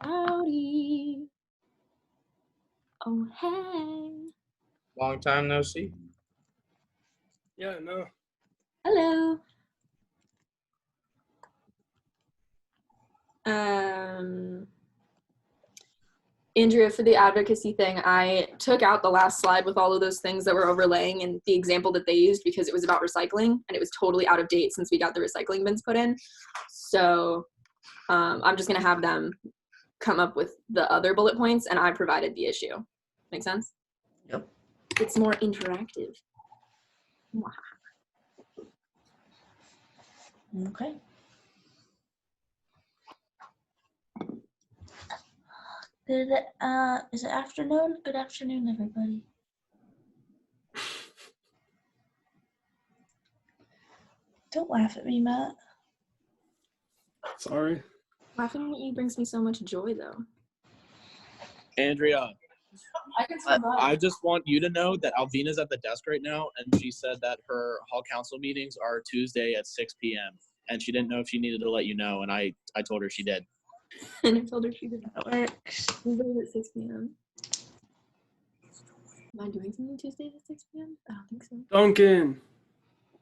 Howdy. Oh, hey. Long time no see. Yeah, no. Hello. Andrea, for the advocacy thing, I took out the last slide with all of those things that were overlaying and the example that they used because it was about recycling and it was totally out of date since we got the recycling bins put in. So I'm just going to have them come up with the other bullet points and I provided the issue. Make sense? Yep. It's more interactive. Okay. Is it afternoon? Good afternoon, everybody. Don't laugh at me, Matt. Sorry. Laughing at you brings me so much joy, though. Andrea, I can survive. I just want you to know that Alvina's at the desk right now, and she said that her hall council meetings are Tuesday at 6 p.m., and she didn't know if she needed to let you know, and I told her she did. And I told her she did. That works. Tuesdays at 6 p.m. Am I doing something Tuesdays at 6 p.m.? I don't think so. Duncan,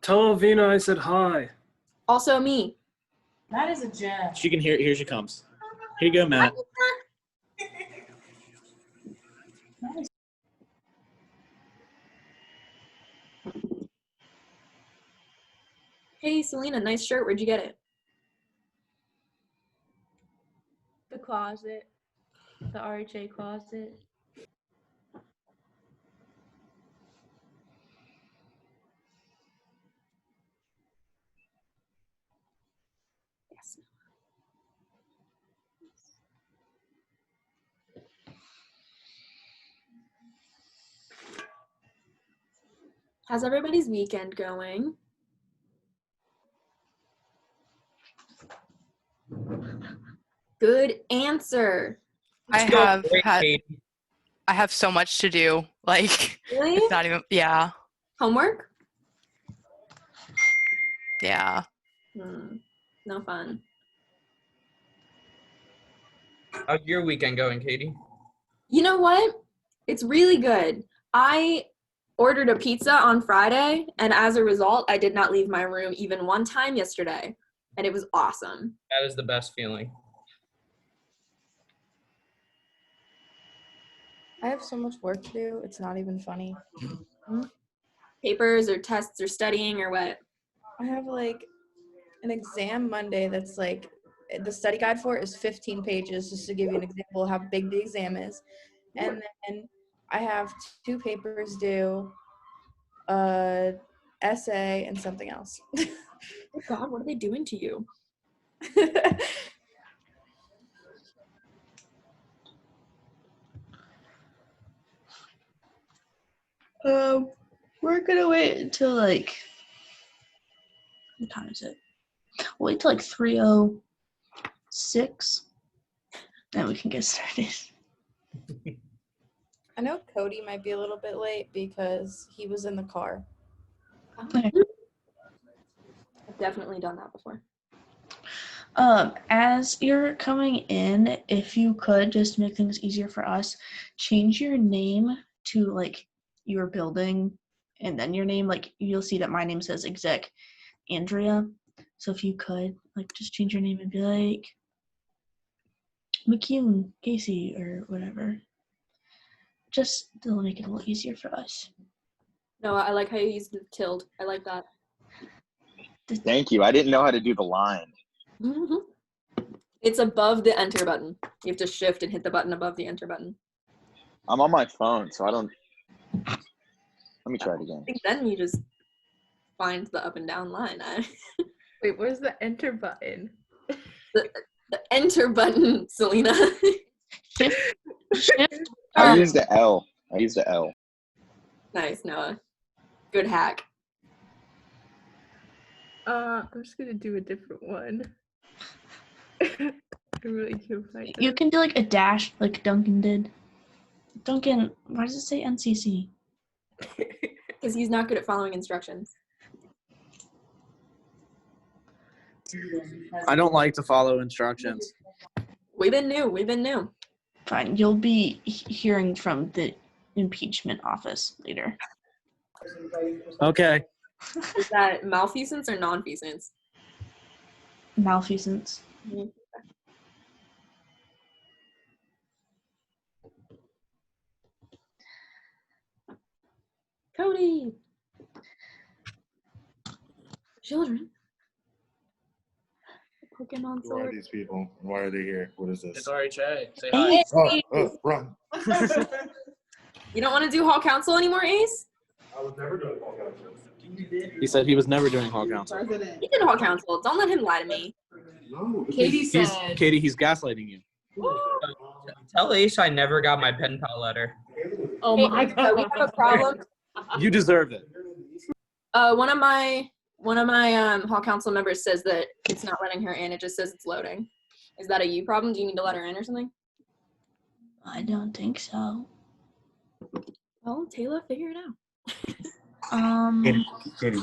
tell Alvina I said hi. Also me. That is a gem. She can hear. Here she comes. Here you go, Matt. Hey, Selena, nice shirt. Where'd you get it? The closet. The RHA closet. Yes. How's everybody's weekend going? Good answer. I It's going have great, had, Katie. I have so much to do. Like, Really? it's not even, yeah, Homework? yeah. No fun. How's your weekend going, Katie? You know what? It's really good. I ordered a pizza on Friday, and as a result, I did not leave my room even one time yesterday, and it was awesome. That is the best feeling. I have so much work to do. It's not even funny. Papers or tests or studying or what? I have like an exam Monday that's like, the study guide for it is 15 pages, just to give you an example of how big the exam is. And then I have 2 papers due, essay and something else. Oh God, what are they doing to you? We're gonna wait until like, what time is it? Wait till like 3:06, and we can get started. I know Cody might be a little bit late because he was in the car. Okay. I've definitely done that before. As you're coming in, if you could just make things easier for us, change your name to like your building and then your name. Like you'll see that my name says Exec Andrea. So if you could like just change your name and be like McCune Casey or whatever. Just to make it a little easier for us. No, I like how you used the tilde. I like that. Thank you. I didn't know how to do the line. It's above the enter button. You have to shift and hit the button above the enter button. I'm on my phone, so I don't. Let me try it again. I think then you just find the up and down line. Wait, where's the enter button? The enter button, Selena. Shift. I used the L. Nice, Noah. Good hack. I'm just gonna do a different one. I really can't find You it. can do like a dash like Duncan did. Duncan, why does it say NCC? Because he's not good at following instructions. I don't like to follow instructions. We've been new. Fine. You'll be hearing from the impeachment office later. Okay. Is that malfeasance or non-feasance? Malfeasance. Cody. Children. Pokemon Who are sword. these people? Why are they here? What is this? It's RHA. Say hi. Ace. Run. You don't want to do hall council anymore, Ace? I was never doing all kinds of. He said he was never doing hall council. He did hall council. Don't let him lie to me. No. Katie, he's gaslighting you. Tell Ace I never got my pen pal letter. Oh my god. We have a problem. You deserve it. One of my hall council members says that it's not letting her in. It just says it's loading. Is that a you problem? Do you need to let her in or something? I don't think so. Well, Taylor, figure it out. Katie,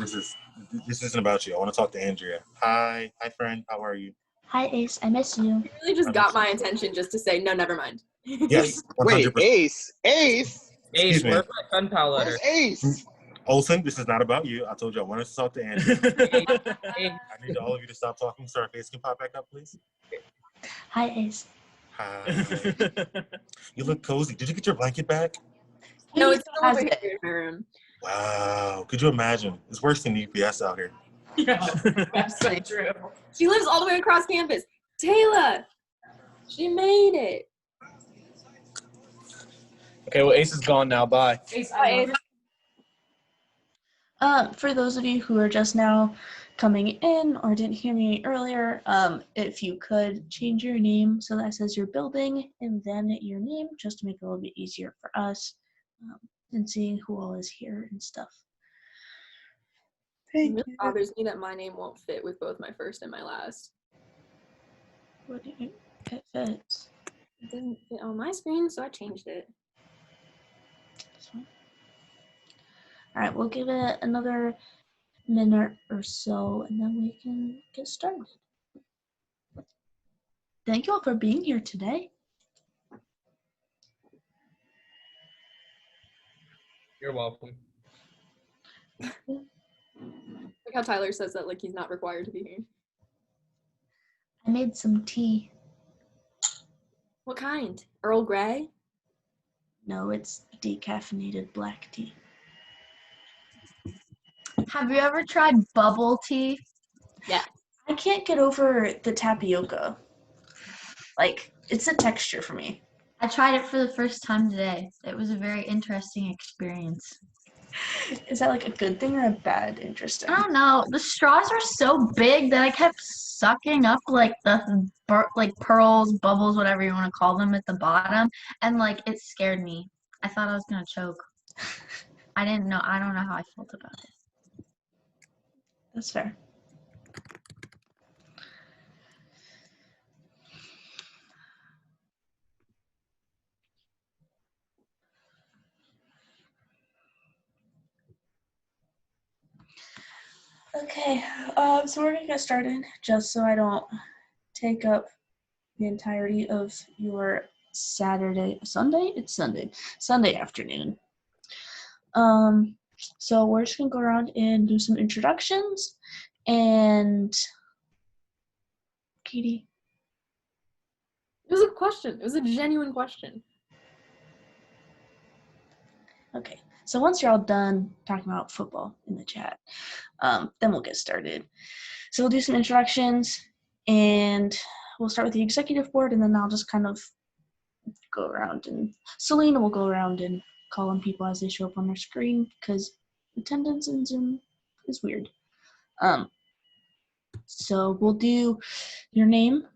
this isn't about you. I want to talk to Andrea. Hi, friend. How are you? Hi, Ace. I miss you. You really just got my attention just to say, no, never mind. Yes, 100%. Wait, Ace. Ace, Excuse me. where's my pen pal letter? Where's Ace? Olsen, this is not about you. I told you I wanted to talk to Andrea. Ace, I need all of you to stop talking so our face can pop back up, please. Hi, Ace. Hi. You look cozy. Did you get your blanket back? No, Katie it's still still has over it. here in my room. Wow. Could you imagine? It's worse than UPS out here. That's so true. She lives all the way across campus. Taylor, she made it. Okay, well, Ace is gone now. Bye. For those of you who are just now coming in or didn't hear me earlier, if you could change your name so that says your building and then your name, just to make it a little bit easier for us and seeing who all is here and stuff. It really bothers me that my name won't fit with both my first and my last. What do you, it fits. It didn't fit on my screen, so I changed it. All right, we'll give it another minute or so and then we can get started. Thank you all for being here today. You're welcome. Like how Tyler says that like he's not required to be here. I made some tea. What kind? Earl Grey? No, it's decaffeinated black tea. Have you ever tried bubble tea? Yeah. I can't get over the tapioca. Like, it's a texture for me. I tried it for the first time today. It was a very interesting experience. Is that like a good thing or a bad interesting? I don't know. The straws are so big that I kept sucking up like the like pearls, bubbles, whatever you want to call them at the bottom, and like it scared me. I thought I was gonna choke. I don't know how I felt about it. That's fair. Okay, so we're gonna get started just so I don't take up the entirety of your Sunday afternoon. So we're just gonna go around and do some introductions, and Katie. It was a question. It was a genuine question. Okay, so once you're all done talking about football in the chat, then we'll get started. So we'll do some introductions, and we'll start with the executive board, and then I'll just kind of go around, and Selena will go around and call on people as they show up on their screen, because attendance in Zoom is weird. So we'll do your name,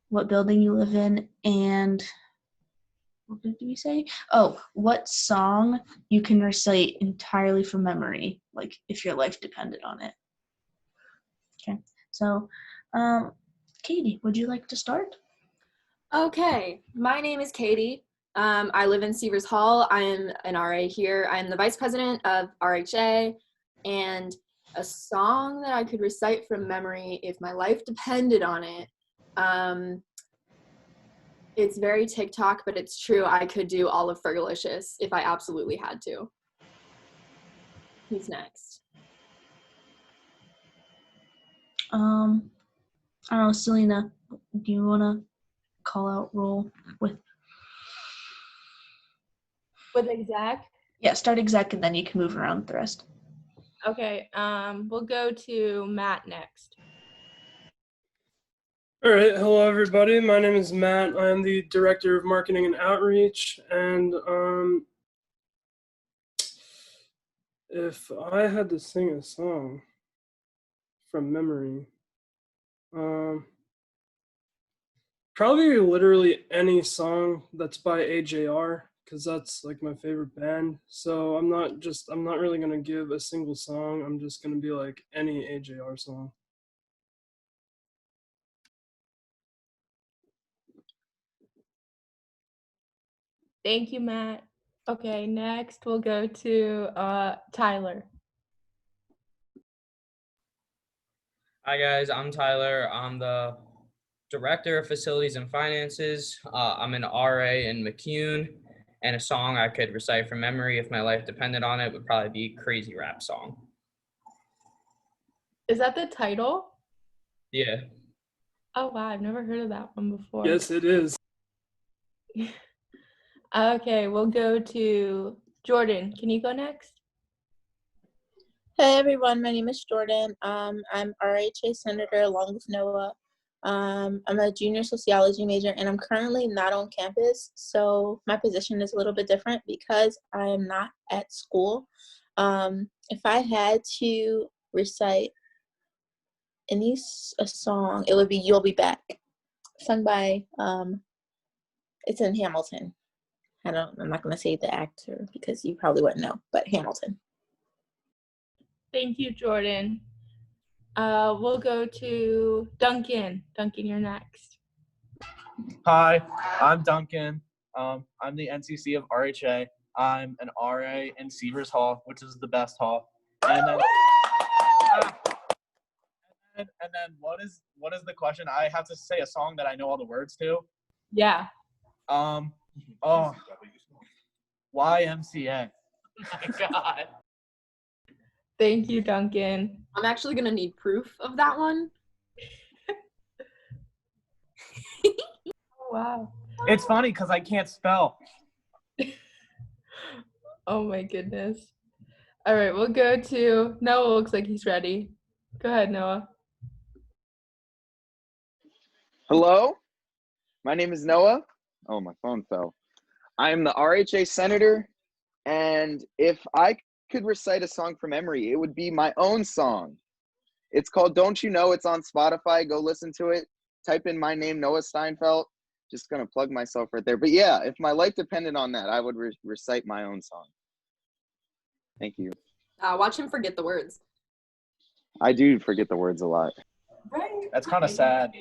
what building you live in, and what did we say? Oh, what song you can recite entirely from memory, like if your life depended on it. Okay, so Katie, would you like to start? Okay, my name is Katie. I live in Severs Hall. I am an RA here. I am the vice president of RHA, and a song that I could recite from memory if my life depended on it. It's very TikTok, but it's true. I could do all of Fergalicious if I absolutely had to. Who's next? I don't know, Selena, do you want to call out roll with? With exec? Yeah, start exec and then you can move around the rest. Okay, we'll go to Matt next. All right, hello everybody. My name is Matt. I am the Director of Marketing and Outreach, and if I had to sing a song from memory, probably literally any song that's by AJR, because that's like my favorite band. So I'm not really gonna give a single song. I'm just gonna be like any AJR song. Thank you, Matt. Okay, next we'll go to Tyler. Hi guys, I'm Tyler. I'm the Director of Facilities and Finances. I'm an RA in McCune, and a song I could recite from memory if my life depended on it would probably be Crazy Rap Song. Is that the title? Yeah. Oh wow, I've never heard of that one before. Yes, it is. Okay, we'll go to Jordan. Can you go next? Hey everyone, my name is Jordan. I'm RHA Senator along with Noah. I'm a junior sociology major and I'm currently not on campus, so my position is a little bit different because I am not at school. If I had to recite a song, it would be "You'll Be Back," sung by it's in Hamilton. I'm not gonna say the actor because you probably wouldn't know, but Hamilton. Thank you, Jordan. We'll go to Duncan. Duncan, you're next. Hi, I'm Duncan. I'm the NCC of RHA. I'm an RA in Severs Hall, which is the best hall. And then what is the question? I have to say a song that I know all the words to. Yeah. YMCA. Oh my God. Thank you, Duncan. I'm actually gonna need proof of that one. Oh, wow. It's funny because I can't spell. Oh my goodness. All right, we'll go to Noah. Looks like he's ready. Go ahead, Noah. Hello, my name is Noah. Oh, my phone fell. I am the RHA Senator, and if I could recite a song from memory, it would be my own song. It's called Don't You Know. It's on Spotify. Go listen to it. Type in my name, Noah Steinfeld. Just going to plug myself right there. But yeah, if my life depended on that, I would recite my own song. Thank you. Watch him forget the words. I do forget the words a lot. Right. That's kind of sad.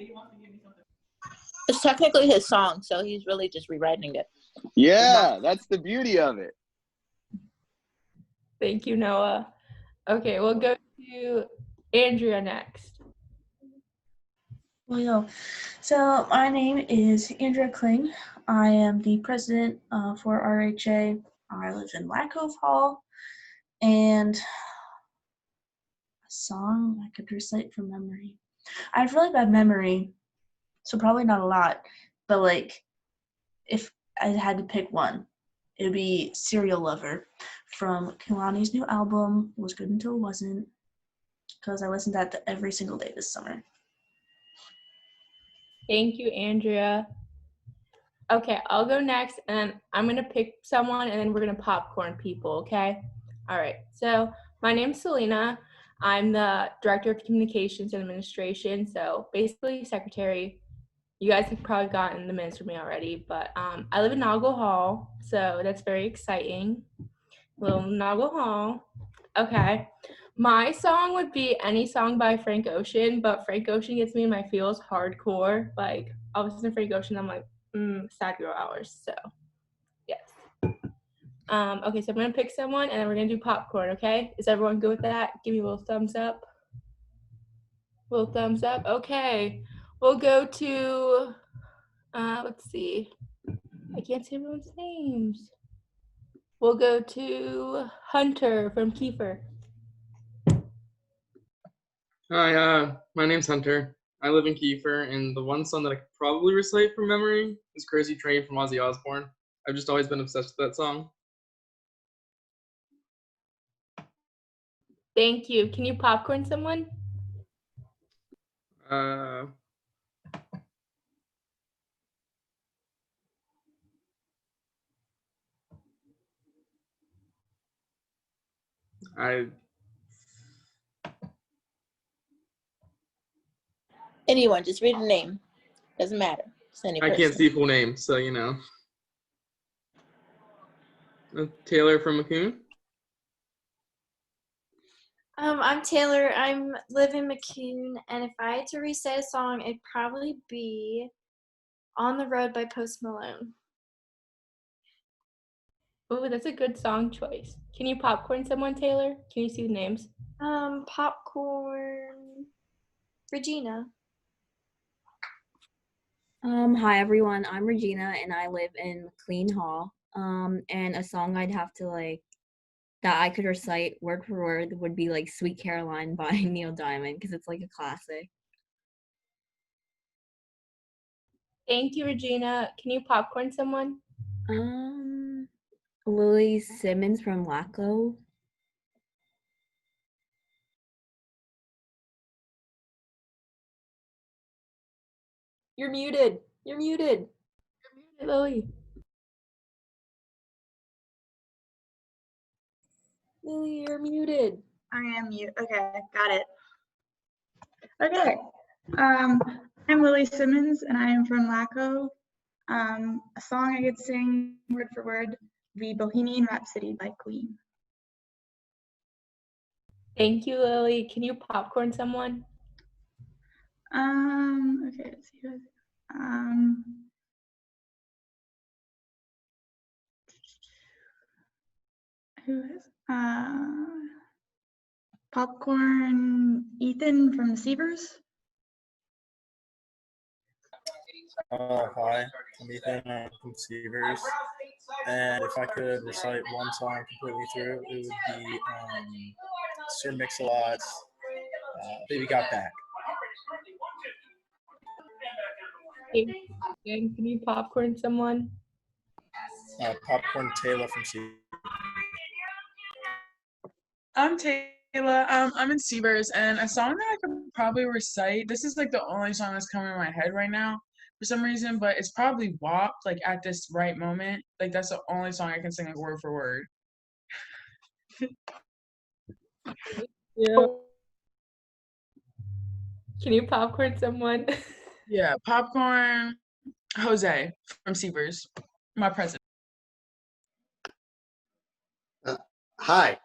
It's technically his song, so he's really just rewriting it. Yeah, that's the beauty of it. Thank you, Noah. Okay, we'll go to Andrea next. Well, yo. So my name is Andrea Kling. I am the president for RHA. I live in Black Cove Hall, and a song I could recite from memory. I have really bad memory, so probably not a lot. But like, if I had to pick one, it would be "Serial Lover" from Kehlani's new album. Was Good Until It Wasn't, because I listened to that every single day this summer. Thank you, Andrea. Okay, I'll go next, and I'm going to pick someone, and then we're going to popcorn people, okay? All right, so my name's Selena. I'm the Director of Communications and Administration, so basically secretary. You guys have probably gotten the minutes from me already, but I live in Nago Hall, so that's very exciting. Little Nago Hall. Okay. My song would be any song by Frank Ocean, but Frank Ocean gets me in my feels hardcore. Like, I was listening to Frank Ocean, I'm like, sad girl hours. So, yes. Okay, so I'm going to pick someone, and then we're going to do popcorn, okay? Is everyone good with that? Give me a little thumbs up. Little thumbs up. Okay. We'll go to Let's see. I can't see everyone's names. We'll go to Hunter from Kiefer. Hi, my name's Hunter. I live in Kiefer, and the one song that I could probably recite from memory is Crazy Train from Ozzy Osbourne. I've just always been obsessed with that song. Thank you. Can you popcorn someone? Anyone, just read a name. Doesn't matter. Just any I person. can't see full names, so you know. Taylor from McCoon. I'm Taylor. I live in McCoon, and if I had to recite a song, it'd probably be "On the Road" by Post Malone. Oh, that's a good song choice. Can you popcorn someone, Taylor? Can you see the names? Popcorn. Regina. Hi everyone, I'm Regina and I live in McLean Hall. And a song I'd have to that I could recite word for word would be Sweet Caroline by Neil Diamond because it's a classic. Thank you, Regina. Can you popcorn someone? Lily Simmons from Laco. You're muted. You're muted. You're muted, Lily. Lily, you're muted. I am mute. Okay, got it. Okay. I'm Lily Simmons and I am from Laco. A song I could sing word for word, the Bohemian Rhapsody by Queen. Thank you, Lily. Can you popcorn someone? Okay, let's see who is popcorn Ethan from the Seavers. Hi, I'm Ethan from Severs, and if I could recite one song completely through, it would be Sir Mix-a-Lot's "Baby Got Back." Can you popcorn someone? Popcorn Taylor from Severs. I'm Taylor. I'm in Severs, and a song that I could probably recite. This is the only song that's coming in my head right now for some reason, but it's probably WAP. At this right moment, that's the only song I can sing word for word. Yeah. Can you popcorn someone? Yeah, popcorn Jose from Severs, my president. Hi,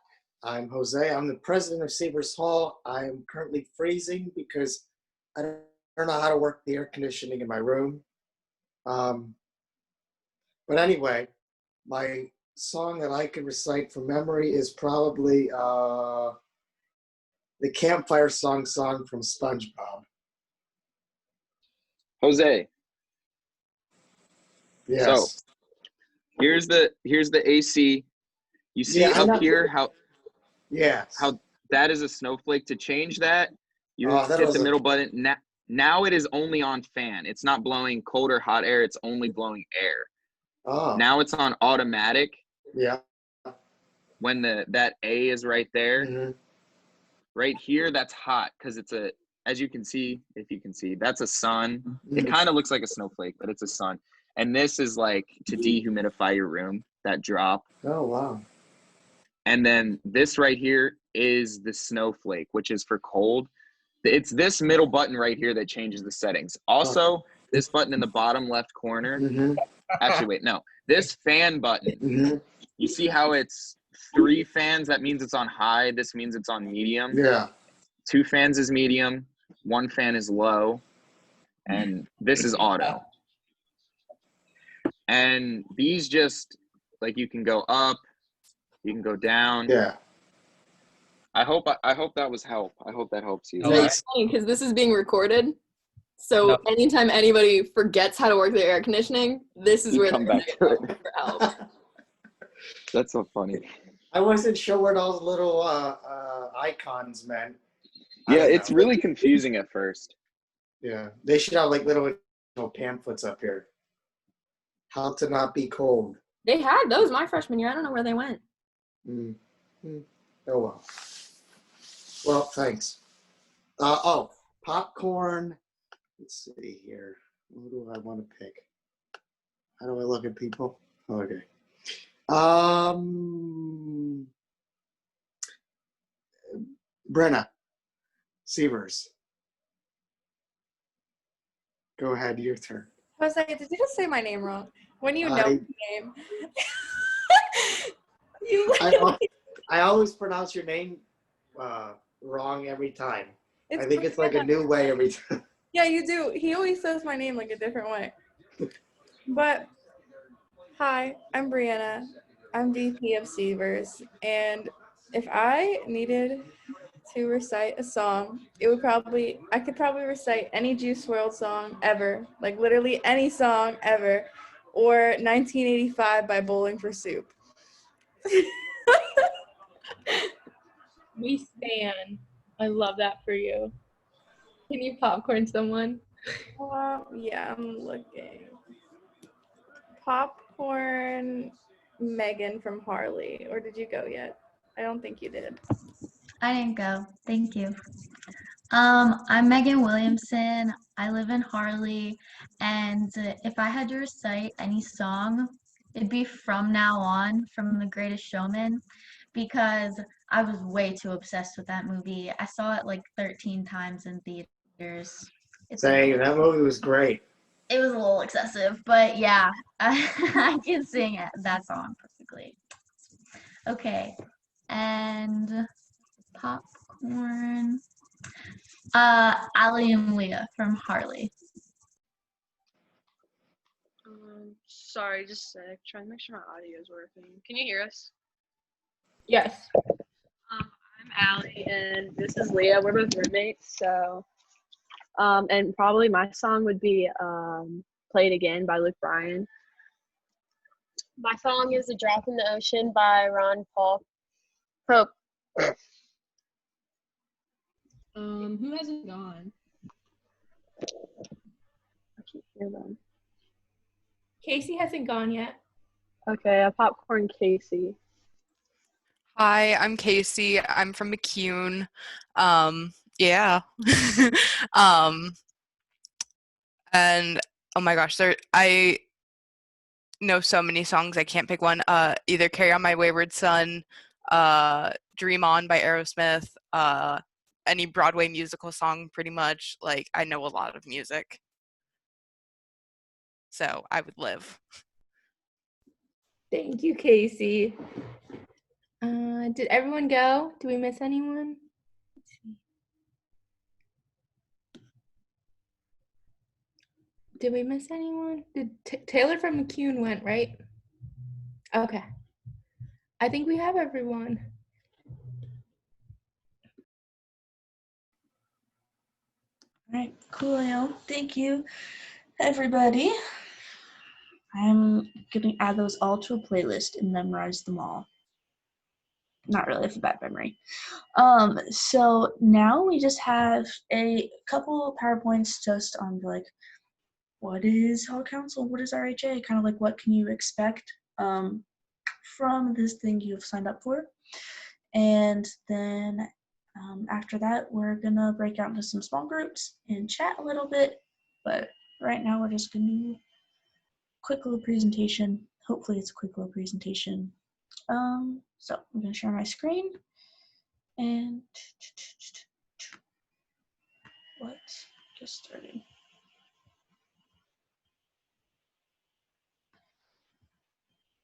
I'm Jose. I'm the president of Severs Hall. I am currently freezing because I don't know how to work the air conditioning in my room. But anyway, my song that I can recite from memory is probably the Campfire Song from SpongeBob. Jose. Yes. So here's the AC. You see up here how that is a snowflake. To change that, you hit the middle button. Now it is only on fan. It's not blowing cold or hot air. It's only blowing air. Oh. Now it's on automatic. Yeah. When that A is right there. Mm-hmm. Right here, that's hot because it's as you can see, if you can see, that's a sun. Mm-hmm. It kind of looks like a snowflake, but it's a sun. And this is to dehumidify your room, that drop. Oh, wow. And then this right here is the snowflake, which is for cold. It's this middle button right here that changes the settings. Also, this button in the bottom left corner. Mm-hmm. Actually, wait, no. This fan button. Mm-hmm. You see how it's 3 fans? That means it's on high. This means it's on medium. Yeah. 2 fans is medium. 1 fan is low. And this is auto. And these just, you can go up. You can go down. Yeah. I hope that was help. I hope that helps you. It's really funny because this is being recorded, So No. anytime anybody forgets how to work their air conditioning, this is You where come they're back gonna to go it. for help. That's so funny. I wasn't sure what all the little icons meant. I Yeah, don't it's know. really confusing at first. Yeah, they should have like little pamphlets up here. How to not be cold. They had those my freshman year. I don't know where they went. Mm. Oh well. Well, thanks. Oh, popcorn. Let's see here. What do I want to pick? How do I look at people? Okay. Brenna Sievers. Go ahead, your turn. Jose, did you just say my name wrong? When you know I- my name. You I always pronounce your name wrong every time. It's I think it's like a new way every time. Yeah, you do. He always says my name like a different way. But hi, I'm Brianna. I'm VP of Sievers, and if I needed to recite a song, I could probably recite any Juice WRLD song ever, like literally any song ever, or 1985 by Bowling for Soup. We stand. I love that for you. Can you popcorn someone? Yeah, I'm looking. Popcorn Megan from Harley, or did you go yet? I don't think you did. I didn't go. Thank you. I'm Megan Williamson. I live in Harley, and if I had to recite any song, it'd be From Now On from The Greatest Showman, because I was way too obsessed with that movie. I saw it like 13 times in theaters. Say, that movie was great. It was a little excessive, but yeah, I can sing that song perfectly. Okay, and popcorn. Ali and Leah from Harley. Sorry, just a sec. Trying to make sure my audio is working. Can you hear us? Yes. I'm Allie, and this is Leah. We're both roommates, so and probably my song would be "Play It Again" by Luke Bryan. My song is "A Drop in the Ocean" by Ron Paul. Pope. Who hasn't gone? I can't hear them. Casey hasn't gone yet. Okay, a popcorn Casey. Hi, I'm Casey. I'm from McCune. Yeah. And oh my gosh, I know so many songs. I can't pick one. Either Carry On My Wayward Son, Dream On by Aerosmith, any Broadway musical song pretty much. Like, I know a lot of music. So I would live. Thank you, Casey. Did everyone go? Did we miss anyone? Let's see. Did we miss anyone? Did Taylor from McCune went, right? Okay. I think we have everyone. All right, coolio. Thank you, everybody. I'm gonna add those all to a playlist and memorize them all. Not really, it's a bad memory. So now we just have a couple PowerPoints just on like, what is Hall Council? What is RHA? Kind of like what can you expect from this thing you've signed up for? And then after that, we're gonna break out into some small groups and chat a little bit. But right now, we're just gonna do a quick little presentation. Hopefully, it's a quick little presentation. So I'm gonna share my screen and let's get started.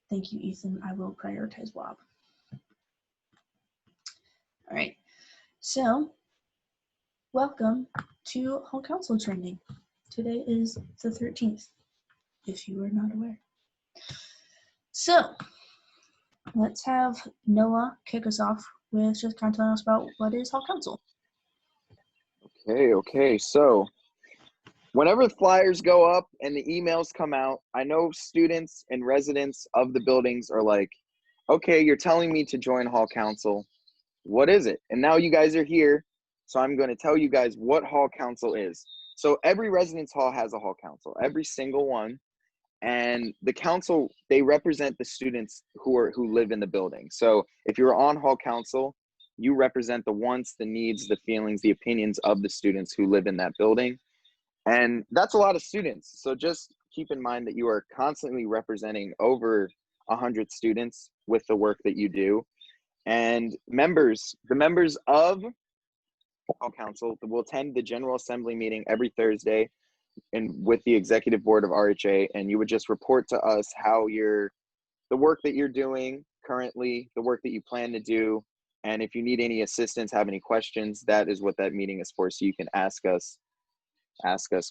Thank you, Ethan. I will prioritize WAP. All right. So, welcome to Hall Council training. Today is the 13th, if you were not aware. So, let's have Noah kick us off with just kind of telling us about what is Hall Council. Okay. So whenever flyers go up and the emails come out, I know students and residents of the buildings are like, okay, you're telling me to join Hall Council. What is it? And now you guys are here, so I'm going to tell you guys what Hall Council is. So every residence hall has a Hall Council, every single one. And the council, they represent the students who live in the building. So if you're on Hall Council, you represent the wants, the needs, the feelings, the opinions of the students who live in that building. And that's a lot of students. So just keep in mind that you are constantly representing over 100 students with the work that you do. And the members of Hall Council will attend the General Assembly meeting every Thursday and with the executive board of RHA, and you would just report to us how the work that you're doing currently, the work that you plan to do, and if you need any assistance, have any questions, that is what that meeting is for. So you can ask us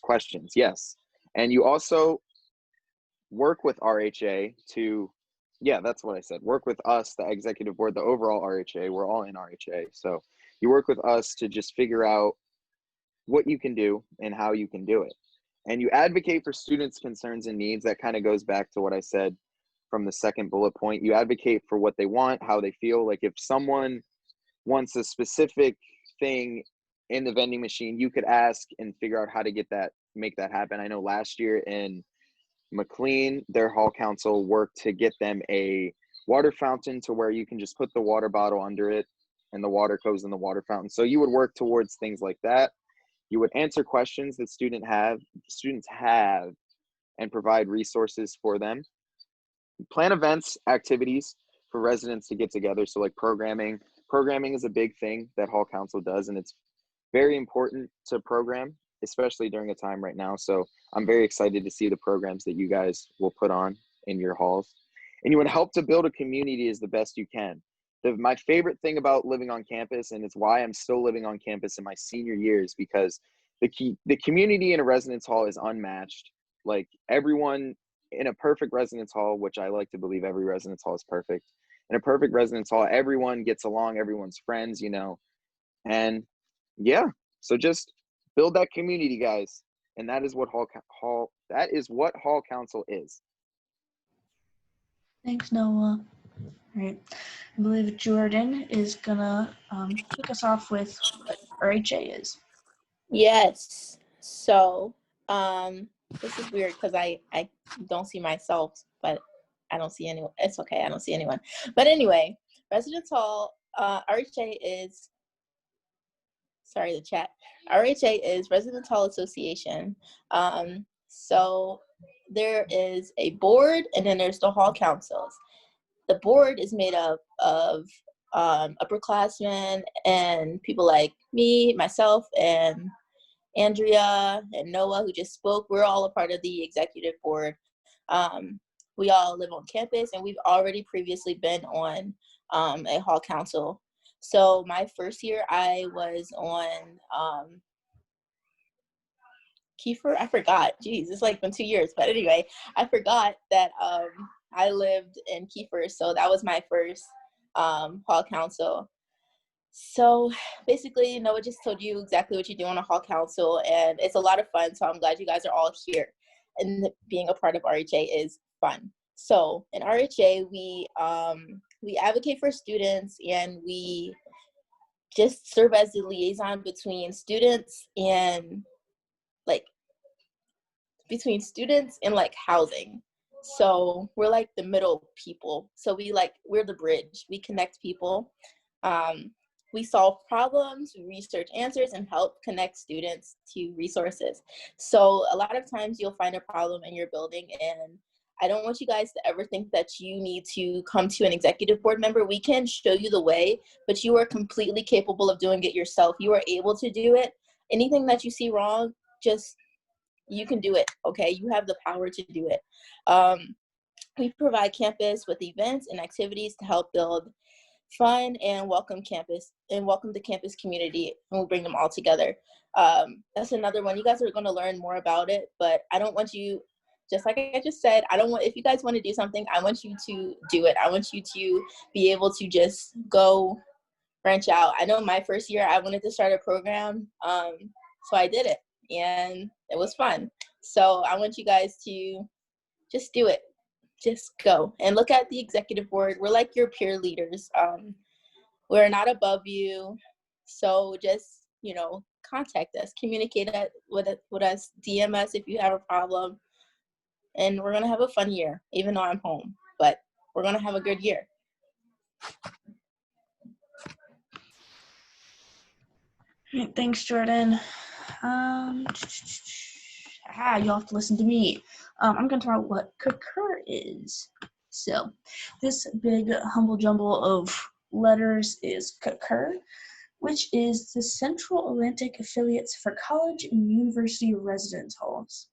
questions. Yes. And you also work with RHA to, yeah, that's what I said. Work with us, the executive board, the overall RHA. We're all in RHA. So you work with us to just figure out what you can do and how you can do it. And you advocate for students' concerns and needs. That kind of goes back to what I said from the second bullet point. You advocate for what they want, how they feel. Like if someone wants a specific thing in the vending machine, you could ask and figure out how to make that happen. I know last year in McLean, their Hall Council worked to get them a water fountain to where you can just put the water bottle under it and the water goes in the water fountain. So you would work towards things like that. You would answer questions that students have and provide resources for them. Plan events, activities for residents to get together. So like programming is a big thing that Hall Council does, and it's very important to program, especially during a time right now. So I'm very excited to see the programs that you guys will put on in your halls. And you would help to build a community as the best you can. My favorite thing about living on campus, and it's why I'm still living on campus in my senior years, because the community in a residence hall is unmatched. Like everyone in a perfect residence hall, which I like to believe every residence hall is perfect. In a perfect residence hall, everyone gets along, everyone's friends, and yeah. So just build that community, guys, and that is what Hall Council is. Thanks, Noah. All right. I believe Jordan is gonna kick us off with what RHA is. Yes. So, this is weird because I don't see myself, but I don't see anyone. It's okay. I don't see anyone. But anyway, Residence Hall, RHA is, sorry, the chat. RHA is Residence Hall Association. So there is a board and then there's the hall councils. The board is made up of upperclassmen and people like me, myself, and Andrea and Noah, who just spoke. We're all a part of the executive board. We all live on campus, and we've already previously been on a hall council. So my first year, I was on Kiefer. I forgot. Jeez, it's like been 2 years. But anyway, I forgot that I lived in Kiefer, so that was my first hall council. So basically, Noah just told you exactly what you do on a hall council, and it's a lot of fun. So I'm glad you guys are all here, and being a part of RHA is fun. So in RHA, we advocate for students, and we just serve as the liaison between students and housing. So we're like the middle people. So we're the bridge. We connect people. We solve problems, we research answers, and help connect students to resources. So a lot of times you'll find a problem in your building, and I don't want you guys to ever think that you need to come to an executive board member. We can show you the way, but you are completely capable of doing it yourself. You are able to do it. Anything that you see wrong, you can do it, okay? You have the power to do it. We provide campus with events and activities to help build fun and welcome the campus community, and we'll bring them all together. That's another one. You guys are going to learn more about it, but I don't want you, just like I just said, if you guys want to do something, I want you to do it. I want you to be able to just go branch out. I know my first year I wanted to start a program, so I did it. and it was fun. So I want you guys to just do it. Just go and look at the executive board. We're like your peer leaders. We're not above you. So just, contact us, communicate with us, DM us if you have a problem. And we're going to have a fun year, even though I'm home. But we're going to have a good year. Thanks, Jordan. You'll have to listen to me. I'm going to talk about what Concur is. So, this big humble jumble of letters is Concur, which is the Central Atlantic Affiliates for College and University Residence Halls.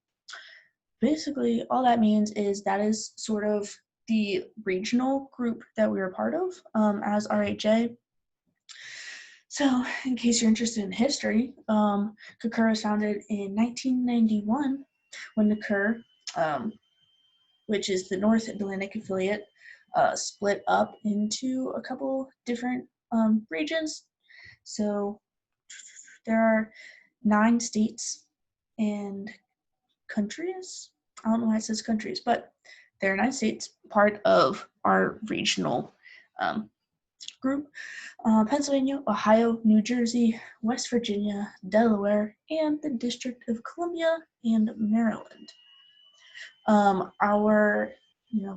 Basically, all that means is that is sort of the regional group that we're a part of as RHA. So, in case you're interested in history, Concur was founded in 1991 when Concur, which is the North Atlantic affiliate, split up into a couple different regions. So, there are 9 states and countries. I don't know why it says countries, but there are 9 states part of our regional group. Pennsylvania, Ohio, New Jersey, West Virginia, Delaware, and the District of Columbia and Maryland. Our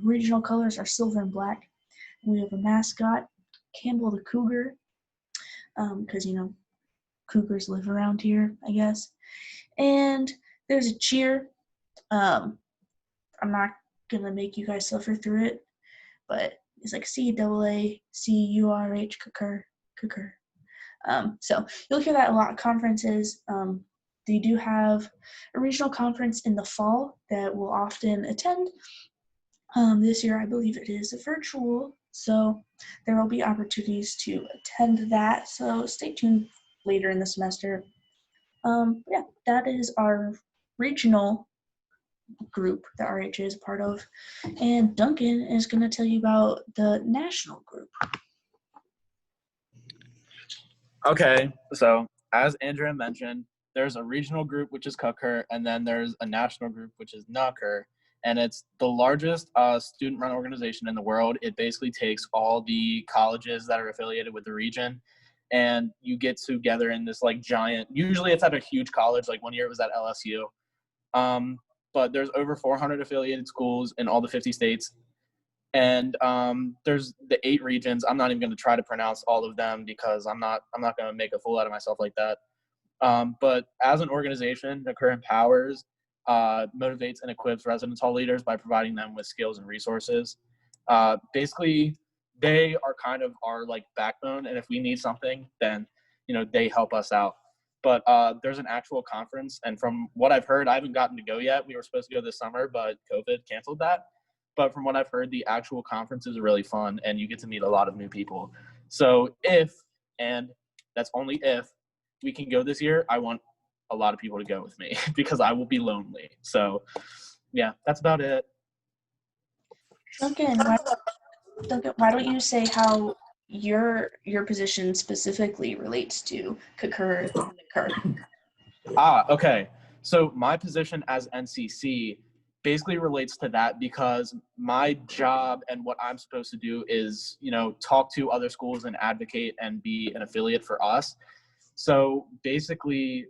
regional colors are silver and black. We have a mascot, Campbell the Cougar, because cougars live around here, I guess. And there's a cheer. I'm not gonna make you guys suffer through it, but it's like CAACURH, Concur. So you'll hear that a lot at conferences. They do have a regional conference in the fall that we'll often attend. This year, I believe it is virtual, so there will be opportunities to attend that. So stay tuned later in the semester. Yeah, that is our regional group that RHA is a part of. And Duncan is going to tell you about the national group. Okay, so as Andrea mentioned, there's a regional group, which is Concur, and then there's a national group, which is NUCCUR, and it's the largest student-run organization in the world. It basically takes all the colleges that are affiliated with the region, and you get together in this like giant, usually it's at a huge college, like one year it was at LSU, but there's over 400 affiliated schools in all the 50 states. And there's the 8 regions. I'm not even going to try to pronounce all of them because I'm not going to make a fool out of myself like that. But as an organization, NUCCUR empowers, motivates, and equips residence hall leaders by providing them with skills and resources. Basically, they are kind of our like backbone, and if we need something, then they help us out. But there's an actual conference, and from what I've heard, I haven't gotten to go yet. We were supposed to go this summer, but COVID canceled that. But from what I've heard, the actual conferences are really fun, and you get to meet a lot of new people. So if, and that's only if, we can go this year, I want a lot of people to go with me because I will be lonely. So, yeah, that's about it. Duncan, why don't you say how your position specifically relates to Concur and NUCCUR? Okay. So my position as NCC basically relates to that because my job and what I'm supposed to do is, talk to other schools and advocate and be an affiliate for us. So basically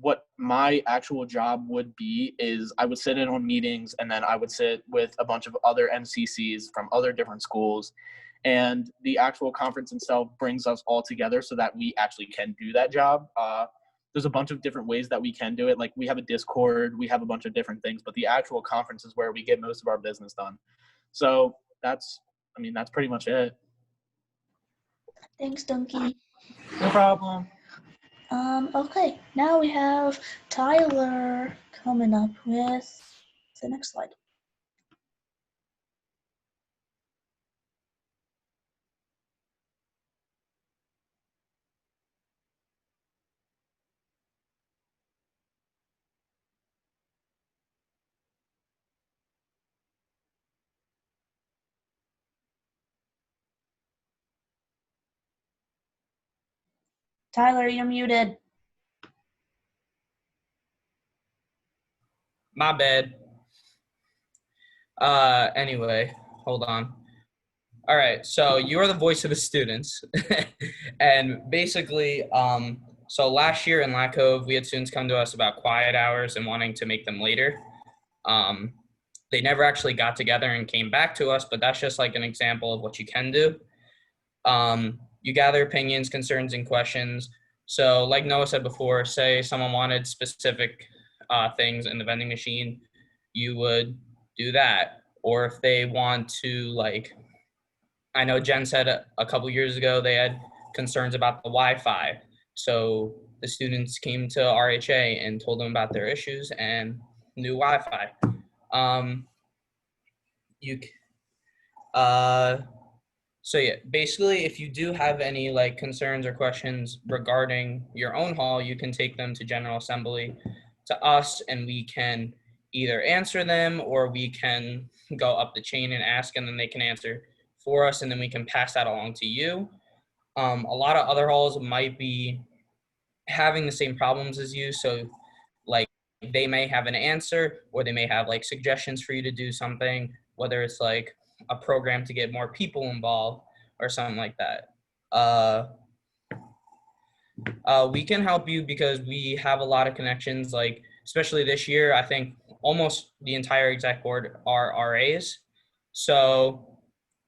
what my actual job would be is I would sit in on meetings and then I would sit with a bunch of other NCCs from other different schools. And the actual conference itself brings us all together so that we actually can do that job. There's a bunch of different ways that we can do it. Like we have a Discord, we have a bunch of different things, but the actual conference is where we get most of our business done. So that's pretty much it. Thanks, Dunky. No problem. Okay, now we have Tyler coming up with the next slide. Tyler, you're muted. My bad. Anyway, hold on. All right, so you are the voice of the students. And basically, so last year in Lac Cove, we had students come to us about quiet hours and wanting to make them later. They never actually got together and came back to us, but that's just like an example of what you can do. You gather opinions, concerns, and questions. So like Noah said before, say someone wanted specific things in the vending machine, you would do that. Or if they want to, like, I know Jen said a couple years ago they had concerns about the Wi-Fi. So the students came to RHA and told them about their issues and new Wi-Fi. You So yeah, basically, if you do have any like concerns or questions regarding your own hall, you can take them to General Assembly, to us, and we can either answer them or we can go up the chain and ask, and then they can answer for us, and then we can pass that along to you. A lot of other halls might be having the same problems as you, so like they may have an answer or they may have like suggestions for you to do something, whether it's like a program to get more people involved or something like that. We can help you because we have a lot of connections, like especially this year, I think almost the entire exec board are RAs. So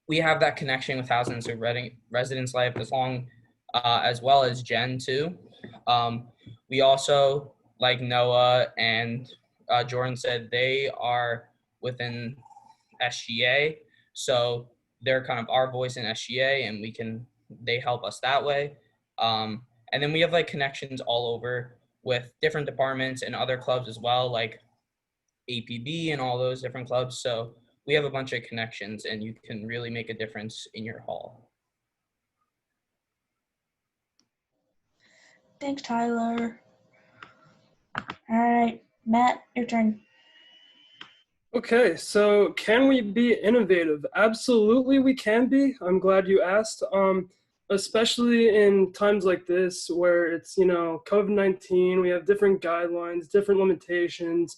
we have that connection with thousands of residents' life as well as Jen too. We also, like Noah and Jordan said, they are within SGA. So they're kind of our voice in SGA, and they help us that way. And then we have like connections all over with different departments and other clubs as well, like APB and all those different clubs. So we have a bunch of connections, and you can really make a difference in your hall. Thanks, Tyler. All right, Matt, your turn. Okay, so can we be innovative? Absolutely, we can be. I'm glad you asked. Especially in times like this where it's, COVID-19, we have different guidelines, different limitations.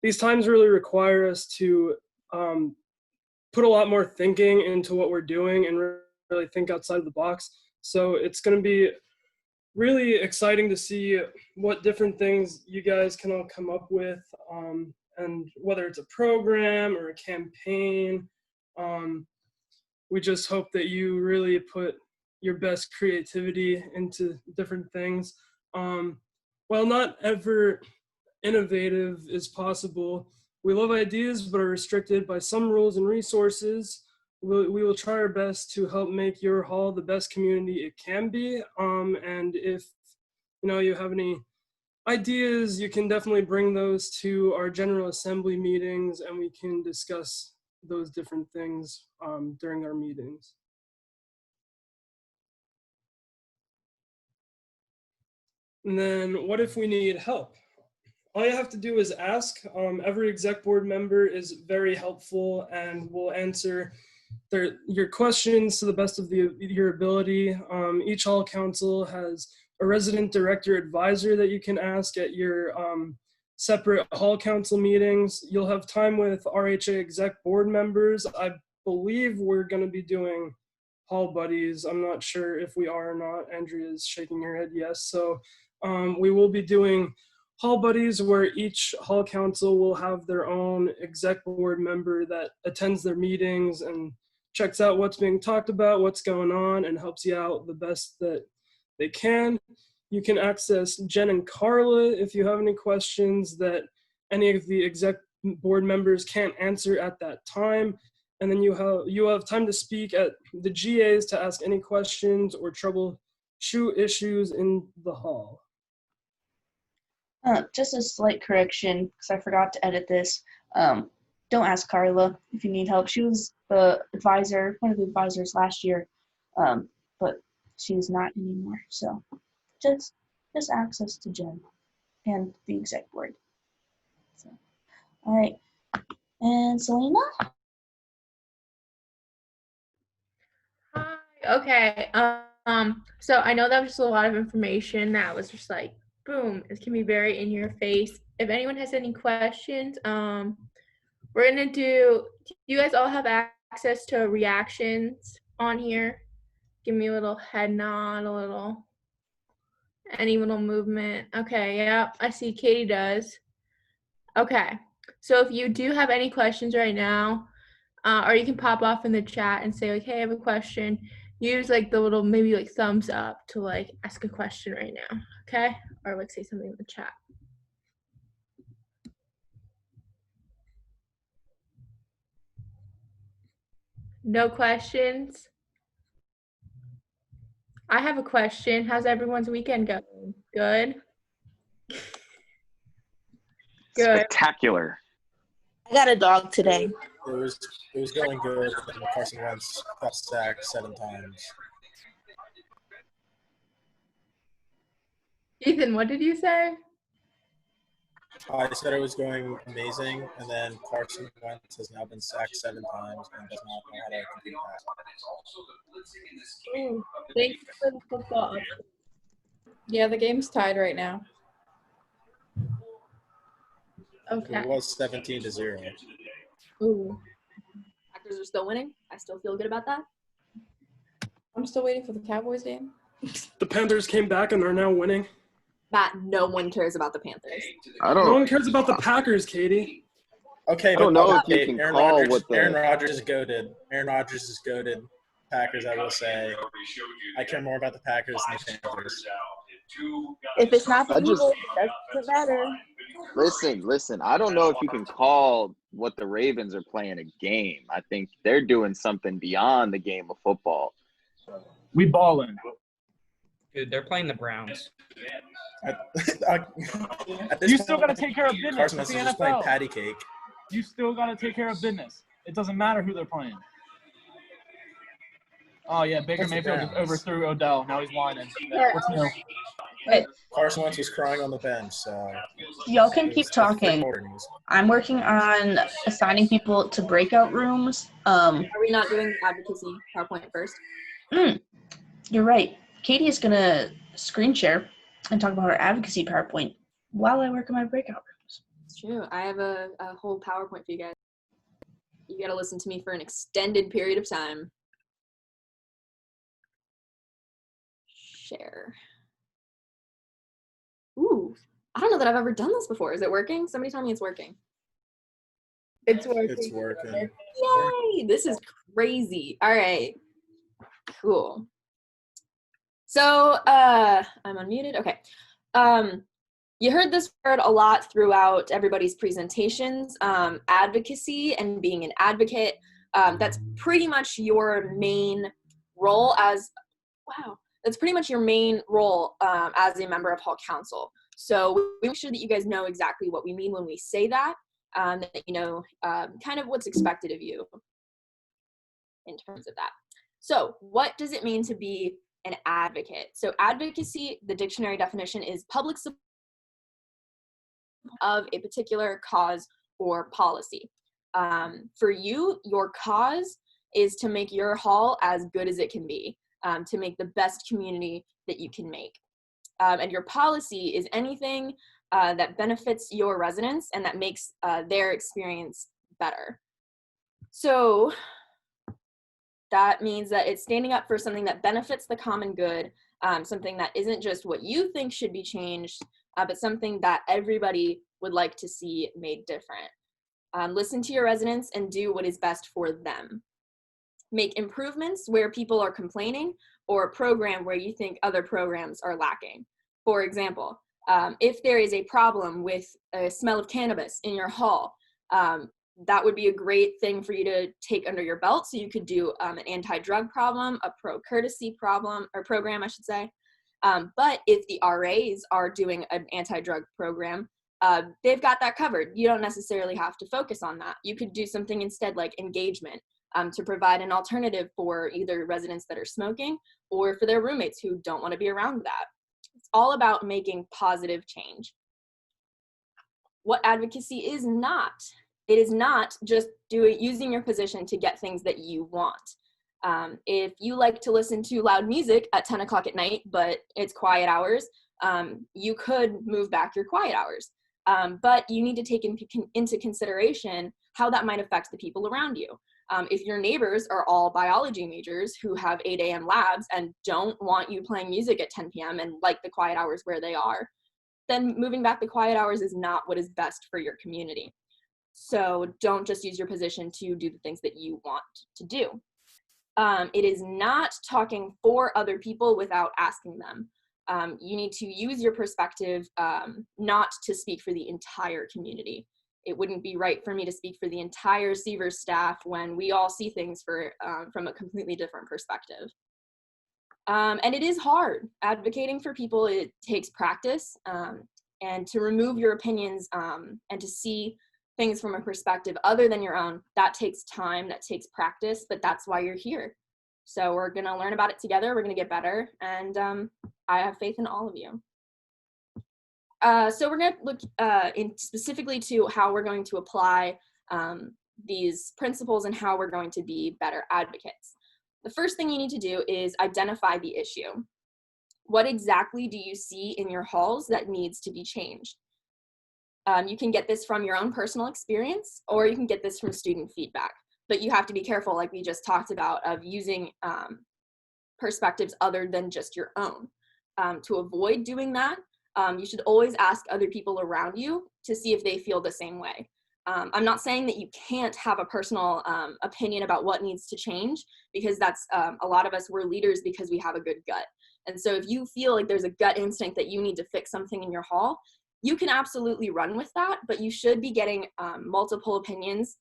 These times really require us to put a lot more thinking into what we're doing and really think outside of the box. So it's going to be really exciting to see what different things you guys can all come up with, and whether it's a program or a campaign. We just hope that you really put your best creativity into different things. While not ever innovative is possible, we love ideas but are restricted by some rules and resources. We will try our best to help make your hall the best community it can be. And if you have any ideas, you can definitely bring those to our General Assembly meetings, and we can discuss those different things during our meetings. And then what if we need help? All you have to do is ask. Every exec board member is very helpful and will answer your questions to the best of your ability. Each hall council has a resident director advisor that you can ask at your separate hall council meetings. You'll have time with RHA exec board members. I believe we're going to be doing hall buddies. I'm not sure if we are or not. Andrea is shaking her head yes. So we will be doing hall buddies where each hall council will have their own exec board member that attends their meetings and checks out what's being talked about, what's going on, and helps you out the best that they can. You can access Jen and Carla if you have any questions that any of the exec board members can't answer at that time. And then you have time to speak at the GAs to ask any questions or troubleshoot issues in the hall. Just a slight correction, because I forgot to edit this. Don't ask Carla if you need help. She was the advisor, one of the advisors last year, but she's not anymore. So just access to Jen and the exec board. So, all right. And Selena? Hi. Okay. So I know that was just a lot of information that was just like boom, it can be very in your face. If anyone has any questions, we're gonna do you guys all have access to reactions on here? Give me a little head nod, any little movement. Okay, yep, I see Katie does. Okay, so if you do have any questions right now, or you can pop off in the chat and say like, hey, I have a question. Use like the little maybe like thumbs up to like ask a question right now, okay? Or like say something in the chat. No questions? I have a question. How's everyone's weekend going? Good? Good. Spectacular. I got a dog today. It was going good, and Carson Wentz got sacked 7 times. Ethan, what did you say? I said it was going amazing, and then Carson Wentz has now been sacked 7 times and does not know how to complete a pass. Ooh, thank you for the football. Yeah, the game's tied right now. Okay. It was 17-0. Ooh. Packers are still winning. I still feel good about that. I'm still waiting for the Cowboys game. The Panthers came back and they're now winning. Matt, no one cares about the Panthers. No one cares about the Packers, Katie. Okay, I don't know if you okay, can Aaron call Rodgers, what the- Aaron Rodgers is goated. Aaron Rodgers is goated. Packers, I will say. I care more about the Packers than the Panthers. If it's not the I just- Eagles, it doesn't matter. Listen. I don't know if you can call what the Ravens are playing a game. I think they're doing something beyond the game of football. We ballin'. Dude, they're playing the Browns. You still got to take care of business. Carson It's Wentz the is just playing NFL. patty cake. You still got to take care of business. It doesn't matter who they're playing. Oh, yeah, Baker It's the Mayfield just Browns. overthrew Odell. Now he's whining. What's new? Wait, Carson Wentz was crying on the bench, so. y'all can it keep was the third talking. quarter and he was- I'm working on assigning people to breakout rooms. Are we not doing the advocacy PowerPoint first? You're right. Katie is gonna screen share and talk about her advocacy PowerPoint while I work on my breakout rooms. It's true. I have a whole PowerPoint for you guys. You got to listen to me for an extended period of time. Share. Ooh, I don't know that I've ever done this before. Is it working? Somebody tell me it's working. It's working. It's working. Yay! This is crazy. All right. Cool. So, I'm unmuted. Okay. You heard this word a lot throughout everybody's presentations. Advocacy and being an advocate. That's pretty much your main role as, that's pretty much your main role as a member of Hall Council. So we make sure that you guys know exactly what we mean when we say that, that you know kind of what's expected of you in terms of that. So what does it mean to be an advocate? So advocacy, the dictionary definition is public support of a particular cause or policy. For you, your cause is to make your hall as good as it can be, to make the best community that you can make. And your policy is anything that benefits your residents and that makes their experience better. So that means that it's standing up for something that benefits the common good, something that isn't just what you think should be changed, but something that everybody would like to see made different. Listen to your residents and do what is best for them. Make improvements where people are complaining, or program where you think other programs are lacking. For example, if there is a problem with a smell of cannabis in your hall, that would be a great thing for you to take under your belt. So you could do an anti-drug problem, a pro-courtesy problem, or program, I should say. But if the RAs are doing an anti-drug program, they've got that covered. You don't necessarily have to focus on that. You could do something instead like engagement, to provide an alternative for either residents that are smoking or for their roommates who don't want to be around that. It's all about making positive change. What advocacy is not. It is not just using your position to get things that you want. If you like to listen to loud music at 10 o'clock at night, but it's quiet hours, you could move back your quiet hours. But you need to take into consideration how that might affect the people around you. If your neighbors are all biology majors who have 8 a.m. labs and don't want you playing music at 10 p.m. and like the quiet hours where they are, then moving back the quiet hours is not what is best for your community. So don't just use your position to do the things that you want to do. It is not talking for other people without asking them. You need to use your perspective not to speak for the entire community. It wouldn't be right for me to speak for the entire Seavers staff when we all see things from a completely different perspective. And it is hard. Advocating for people, it takes practice, and to remove your opinions and to see things from a perspective other than your own, that takes time, that takes practice, but that's why you're here. So we're gonna learn about it together, we're gonna get better, and I have faith in all of you. So we're gonna look specifically to how we're going to apply these principles and how we're going to be better advocates. The first thing you need to do is identify the issue. What exactly do you see in your halls that needs to be changed? You can get this from your own personal experience, or you can get this from student feedback. But you have to be careful, like we just talked about, of using perspectives other than just your own. To avoid doing that, you should always ask other people around you to see if they feel the same way. I'm not saying that you can't have a personal opinion about what needs to change, because that's a lot of us, we're leaders because we have a good gut. And so if you feel like there's a gut instinct that you need to fix something in your hall, you can absolutely run with that, but you should be getting multiple opinions,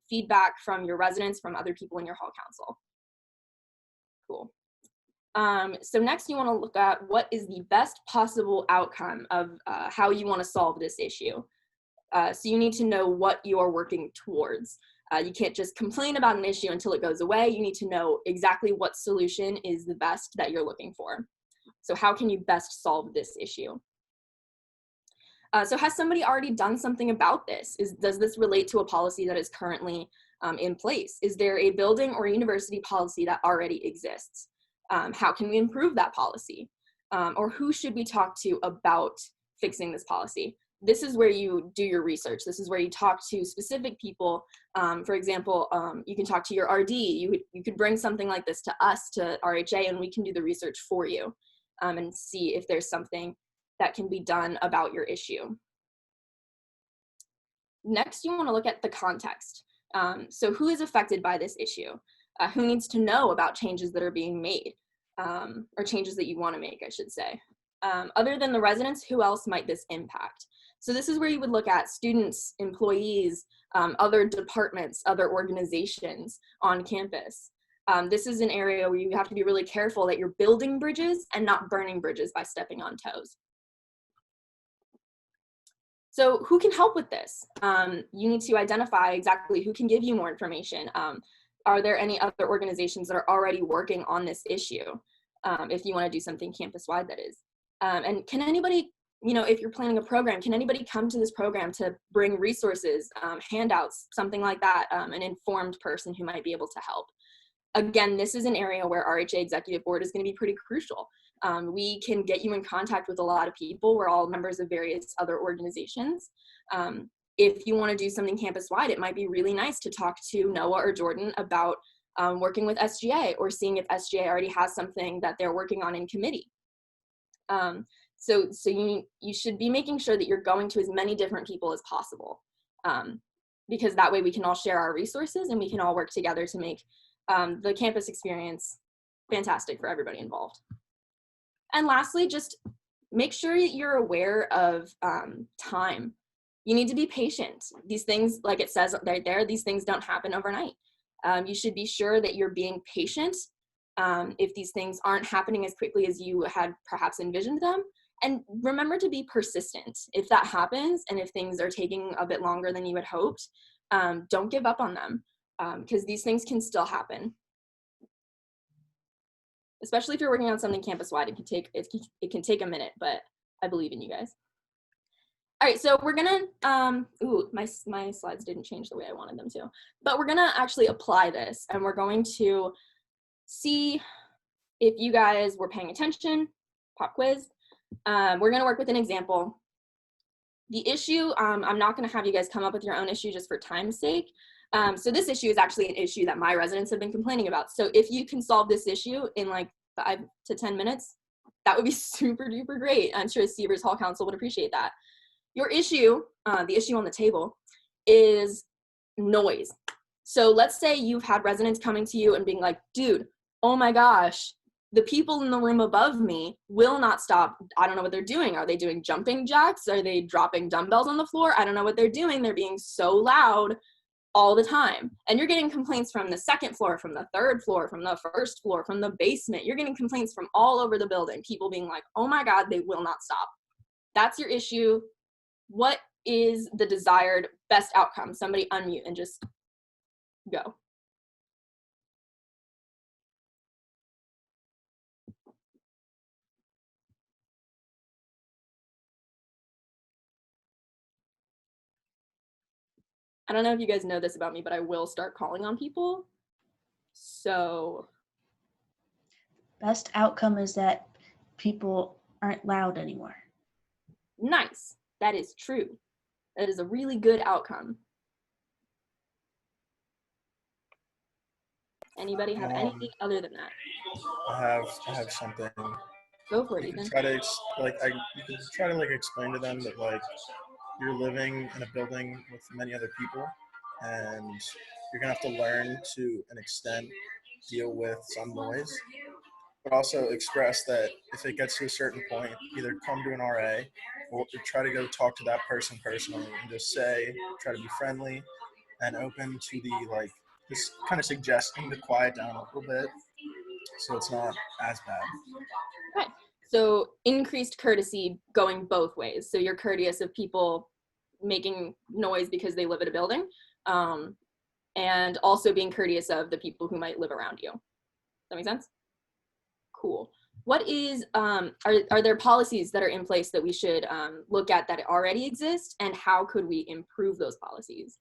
feedback from your residents, from other people in your hall council. Cool. So next you want to look at what is the best possible outcome of how you want to solve this issue. So you need to know what you are working towards. You can't just complain about an issue until it goes away. You need to know exactly what solution is the best that you're looking for. So how can you best solve this issue? So has somebody already done something about this? Does this relate to a policy that is currently in place? Is there a building or university policy that already exists? How can we improve that policy? Or who should we talk to about fixing this policy? This is where you do your research. This is where you talk to specific people. For example, you can talk to your RD. You could bring something like this to us, to RHA, and we can do the research for you and see if there's something that can be done about your issue. Next, you want to look at the context. So who is affected by this issue? Who needs to know about changes that are being made, or changes that you want to make, I should say. Other than the residents, who else might this impact? So this is where you would look at students, employees, other departments, other organizations on campus. This is an area where you have to be really careful that you're building bridges and not burning bridges by stepping on toes. So who can help with this? You need to identify exactly who can give you more information. Are there any other organizations that are already working on this issue? If you want to do something campus-wide, that is. And can anybody, if you're planning a program, can anybody come to this program to bring resources, handouts, something like that, an informed person who might be able to help? Again, this is an area where RHA Executive Board is going to be pretty crucial. We can get you in contact with a lot of people. We're all members of various other organizations. If you want to do something campus-wide, it might be really nice to talk to Noah or Jordan about working with SGA, or seeing if SGA already has something that they're working on in committee. So you should be making sure that you're going to as many different people as possible, because that way we can all share our resources and we can all work together to make the campus experience fantastic for everybody involved. And lastly, just make sure that you're aware of time. You need to be patient. These things, like it says right there, these things don't happen overnight. You should be sure that you're being patient if these things aren't happening as quickly as you had perhaps envisioned them. And remember to be persistent. If that happens, and if things are taking a bit longer than you had hoped, don't give up on them, because these things can still happen. Especially if you're working on something campus-wide, it can take a minute, but I believe in you guys. All right, so we're gonna, my slides didn't change the way I wanted them to, but we're gonna actually apply this, and we're going to see if you guys were paying attention, pop quiz. We're going to work with an example. The issue, I'm not going to have you guys come up with your own issue just for time's sake. So this issue is actually an issue that my residents have been complaining about. So if you can solve this issue in like 5 to 10 minutes, that would be super duper great. I'm sure Sievers Hall Council would appreciate that. Your issue, the issue on the table, is noise. So let's say you've had residents coming to you and being like, dude, oh my gosh, the people in the room above me will not stop. I don't know what they're doing. Are they doing jumping jacks? Are they dropping dumbbells on the floor? I don't know what they're doing. They're being so loud all the time. And you're getting complaints from the second floor, from the third floor, from the first floor, from the basement. You're getting complaints from all over the building. People being like, oh my God, they will not stop. That's your issue. What is the desired best outcome? Somebody unmute and just go. I don't know if you guys know this about me, but I will start calling on people. So Best outcome is that people aren't loud anymore. nice. That is true. That is a really good outcome. Anybody have anything other than that? I have something. Go for it, You can Ethan. try to you can try to like explain to them that like you're living in a building with many other people, and you're gonna have to learn to an extent deal with some noise, but also express that if it gets to a certain point, either come to an RA or try to go talk to that person personally and just try to be friendly and open to the like just kind of suggesting to quiet down a little bit so it's not as bad. Okay. So increased courtesy going both ways. So you're courteous of people making noise because they live in a building, and also being courteous of the people who might live around you. Does that make sense? Cool. What is, are there policies that are in place that we should look at that already exist, and how could we improve those policies?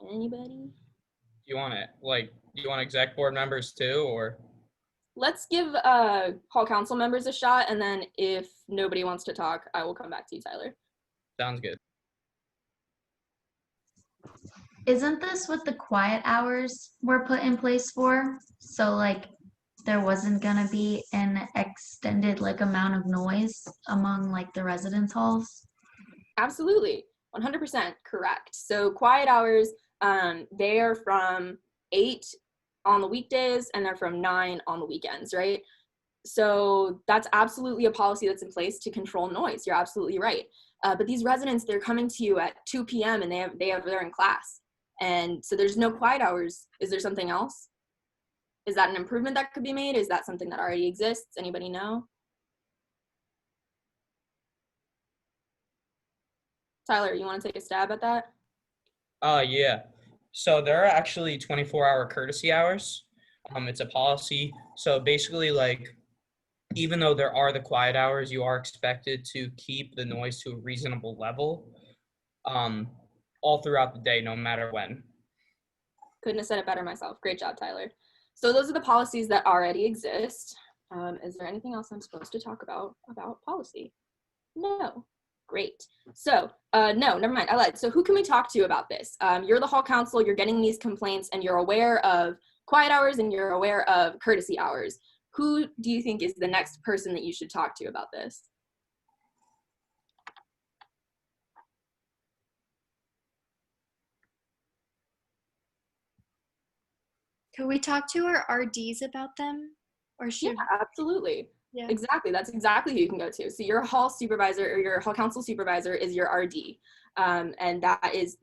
Anybody? Do you want it? Like, do you want exec board members too, or? Let's give hall council members a shot, and then if nobody wants to talk, I will come back to you, Tyler. Sounds good. Isn't this what the quiet hours were put in place for? So like there wasn't gonna be an extended like amount of noise among like the residence halls? Absolutely, 100% correct. So quiet hours, they are from 8 on the weekdays and they're from 9 on the weekends, right? So that's absolutely a policy that's in place to control noise. You're absolutely right. But these residents, they're coming to you at 2 p.m. and they're in class. And so there's no quiet hours. Is there something else? Is that an improvement that could be made? Is that something that already exists? Anybody know? Tyler, you want to take a stab at that? Yeah. So there are actually 24-hour courtesy hours. It's a policy. So basically, like, even though there are the quiet hours, you are expected to keep the noise to a reasonable level, all throughout the day, no matter when. Couldn't have said it better myself. Great job, Tyler. So those are the policies that already exist. Is there anything else I'm supposed to talk about policy? No. Great. So, no, never mind. I lied. So who can we talk to about this? You're the hall council, you're getting these complaints, and you're aware of quiet hours and you're aware of courtesy hours. Who do you think is the next person that you should talk to about this? Could we talk to our RDs about them? Or should Yeah, absolutely. Yeah. Exactly. That's exactly who you can go to. So your hall supervisor or your hall council supervisor is your RD. And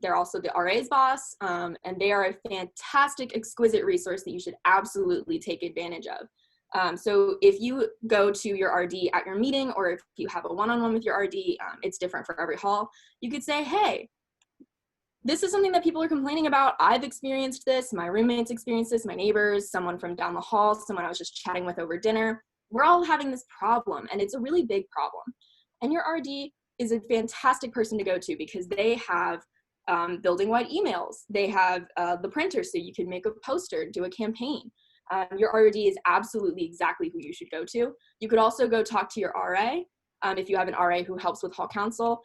they're also the RA's boss. And they are a fantastic, exquisite resource that you should absolutely take advantage of. So if you go to your RD at your meeting, or if you have a one-on-one with your RD, it's different for every hall. You could say, hey, this is something that people are complaining about. I've experienced this. My roommates experienced this. My neighbors, someone from down the hall, someone I was just chatting with over dinner. We're all having this problem, and it's a really big problem. And your RD is a fantastic person to go to because they have building-wide emails. They have the printer, so you can make a poster, do a campaign. Your ROD is absolutely exactly who you should go to. You could also go talk to your RA if you have an RA who helps with hall council,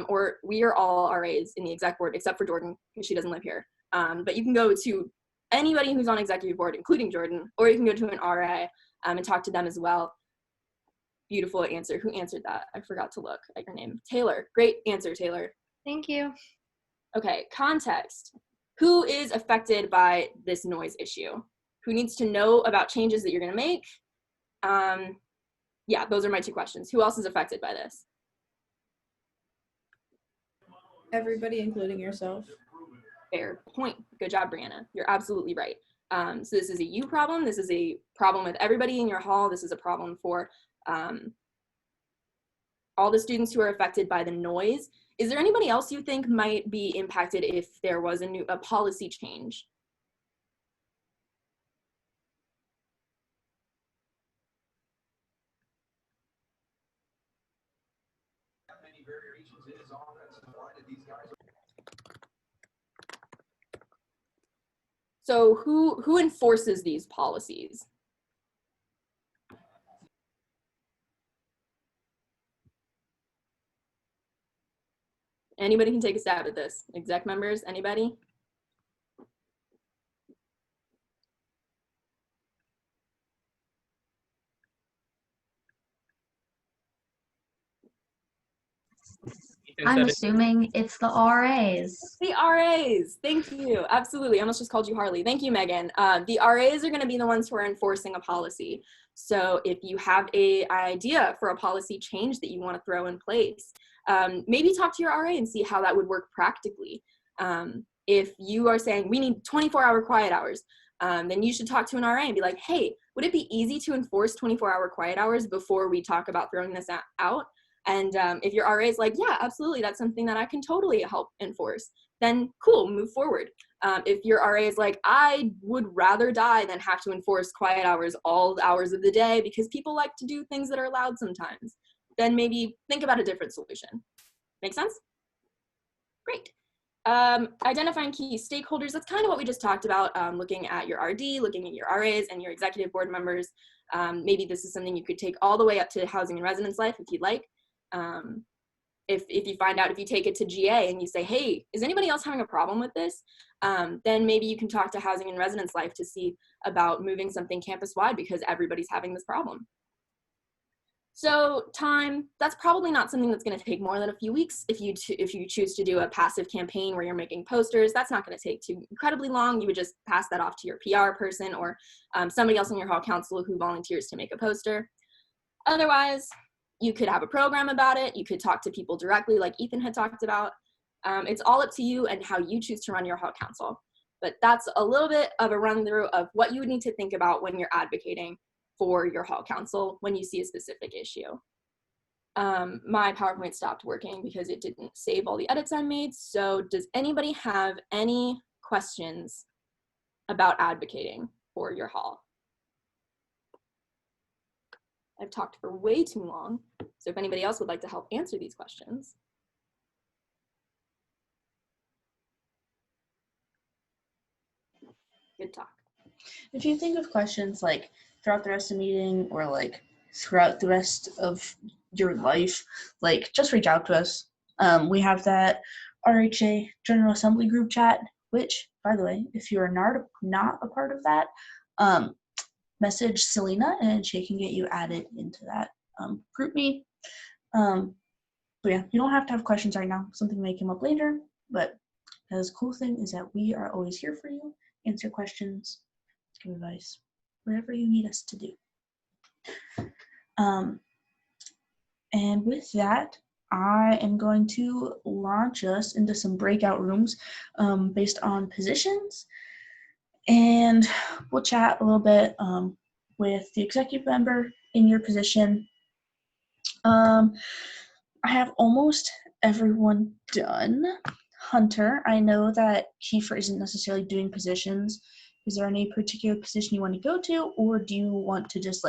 or we are all RAs in the exec board except for Jordan because she doesn't live here. But you can go to anybody who's on executive board, including Jordan, or you can go to an RA and talk to them as well. Beautiful answer. Who answered that? I forgot to look at your name. Taylor. Great answer, Taylor. Thank you. Okay, context. Who is affected by this noise issue? Who needs to know about changes that you're going to make? Yeah, those are my two questions. Who else is affected by this? Everybody, including yourself. Fair point. Good job, Brianna. You're absolutely right. So this is a you problem. This is a problem with everybody in your hall. This is a problem for all the students who are affected by the noise. Is there anybody else you think might be impacted if there was a policy change? So who enforces these policies? Anybody can take a stab at this. Exec members, anybody? I'm assuming it's the RAs. The RAs, thank you. Absolutely, I almost just called you Harley. Thank you, Megan. The RAs are gonna be the ones who are enforcing a policy. So if you have an idea for a policy change that you wanna throw in place, maybe talk to your RA and see how that would work practically. If you are saying we need 24-hour quiet hours, then you should talk to an RA and be like, hey, would it be easy to enforce 24-hour quiet hours before we talk about throwing this out? And if your RA is like, yeah, absolutely, that's something that I can totally help enforce, then cool, move forward. If your RA is like, I would rather die than have to enforce quiet hours all hours of the day because people like to do things that are loud sometimes, then maybe think about a different solution. Make sense? Great. Identifying key stakeholders, that's kind of what we just talked about, looking at your RD, looking at your RAs and your executive board members. Maybe this is something you could take all the way up to housing and residence life if you'd like. If you find out, if you take it to GA and you say, hey, is anybody else having a problem with this? Then maybe you can talk to housing and residence life to see about moving something campus-wide because everybody's having this problem. So time, that's probably not something that's going to take more than a few weeks. If you choose to do a passive campaign where you're making posters, that's not going to take too incredibly long. You would just pass that off to your PR person or somebody else in your hall council who volunteers to make a poster. Otherwise, you could have a program about it. You could talk to people directly like Ethan had talked about. It's all up to you and how you choose to run your hall council. But that's a little bit of a run through of what you would need to think about when you're advocating for your hall council when you see a specific issue. My PowerPoint stopped working because it didn't save all the edits I made. So does anybody have any questions about advocating for your hall? I've talked for way too long. So if anybody else would like to help answer these questions. Good talk. If you think of questions like throughout the rest of the meeting or like throughout the rest of your life, like just reach out to us. We have that RHA General Assembly group chat, which, by the way, if you are not a part of that, message Selena and she can get you added into that group meet. But yeah, you don't have to have questions right now. Something may come up later, but the cool thing is that we are always here for you, answer questions, give advice, whatever you need us to do. And with that, I am going to launch us into some breakout rooms based on positions. And we'll chat a little bit with the executive member in your position. I have almost everyone done. Hunter, I know that Kiefer isn't necessarily doing positions. Is there any particular position you want to go to, or do you want to just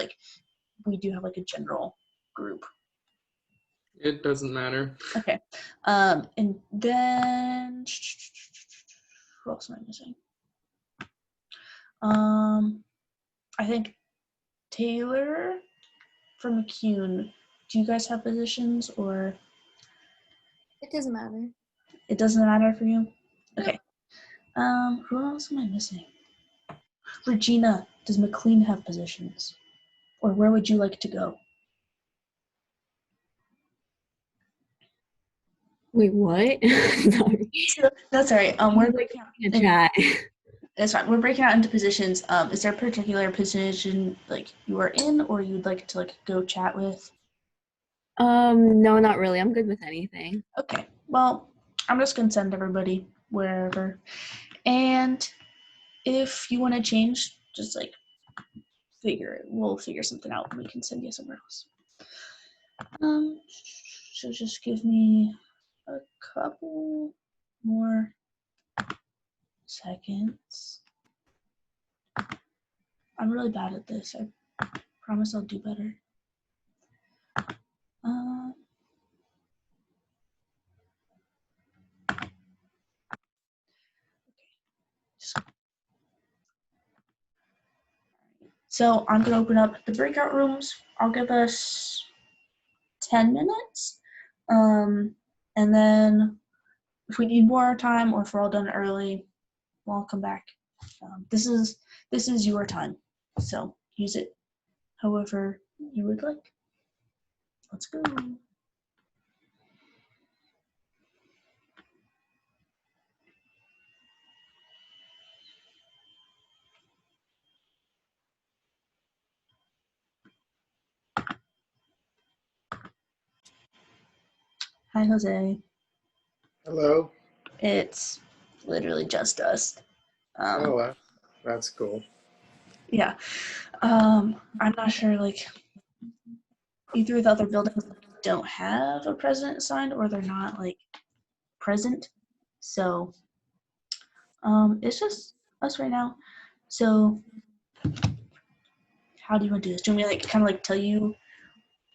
we do have a general group? It doesn't matter. Okay. And then who else am I missing? I think Taylor from McCune. Do you guys have positions, or It doesn't matter. it doesn't matter for you? Okay. Who else am I missing? Regina, does McLean have positions? Or where would you like to go? Wait, what? Sorry. That's all right. We're breaking out in chat. That's fine. We're breaking out into positions. Is there a particular position like you are in, or you'd like to like go chat with? No, not really. I'm good with anything. Okay. Well, I'm just gonna send everybody wherever. And if you want to change, just like we'll figure something out and we can send you somewhere else. So just give me a couple more seconds. I'm really bad at this. I promise I'll do better. So I'm gonna open up the breakout rooms. I'll give us 10 minutes. And then if we need more time or if we're all done early, we'll come back. This is your time, so use it however you would like. Let's go. Hi, Jose. Hello. It's literally just us. That's cool. Yeah. I'm not sure, like, either the other buildings don't have a president assigned or they're not, like, present. So, it's just us right now. So, how do you want to do this? Do you want me to, like, kind of, like, tell you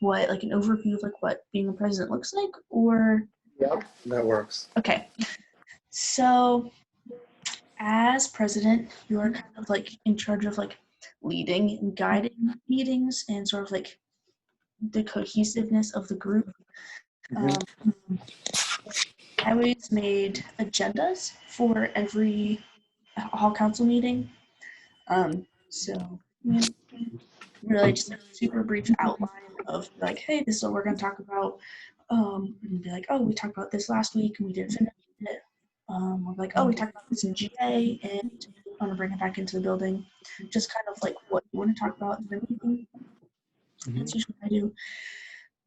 what, like, an overview of, like, what being a president looks like, or? Yep, that works. Okay. So, as president, you are kind of, like, in charge of, like, leading and guiding meetings and sort of, like, the cohesiveness of the group. I always made agendas for every hall council meeting. So really just a super brief outline of like, hey, this is what we're going to talk about. And be like, oh, we talked about this last week and we didn't finish it. Or like, oh, we talked about this in GA and we want to bring it back into the building. Just kind of like what you want to talk about in the meeting. That's usually what I do.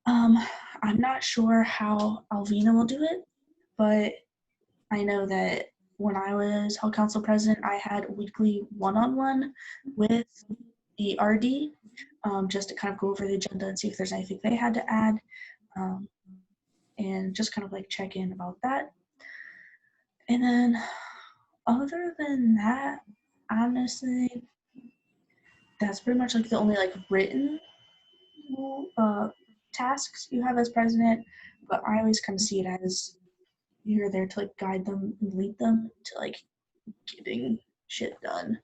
I'm not sure how Alvina will do it, but I know that when I was Hall Council president, I had a weekly one-on-one with the RD just to kind of go over the agenda and see if there's anything they had to add and just kind of like check in about that. And then other than that, honestly, that's pretty much like the only like written tasks you have as president, but I always kind of see it as you're there to like guide them and lead them to like getting shit done.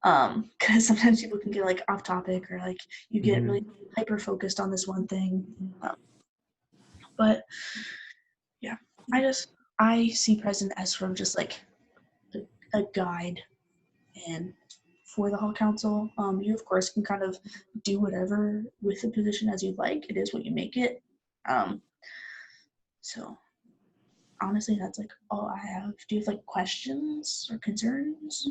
Because sometimes people can get like off topic or like you get really hyper focused on this one thing. But yeah, I see president as sort of just like a guide and for the hall council. You of course can kind of do whatever with the position as you'd like. It is what you make it. So honestly, that's like all I have. Do you have like questions or concerns?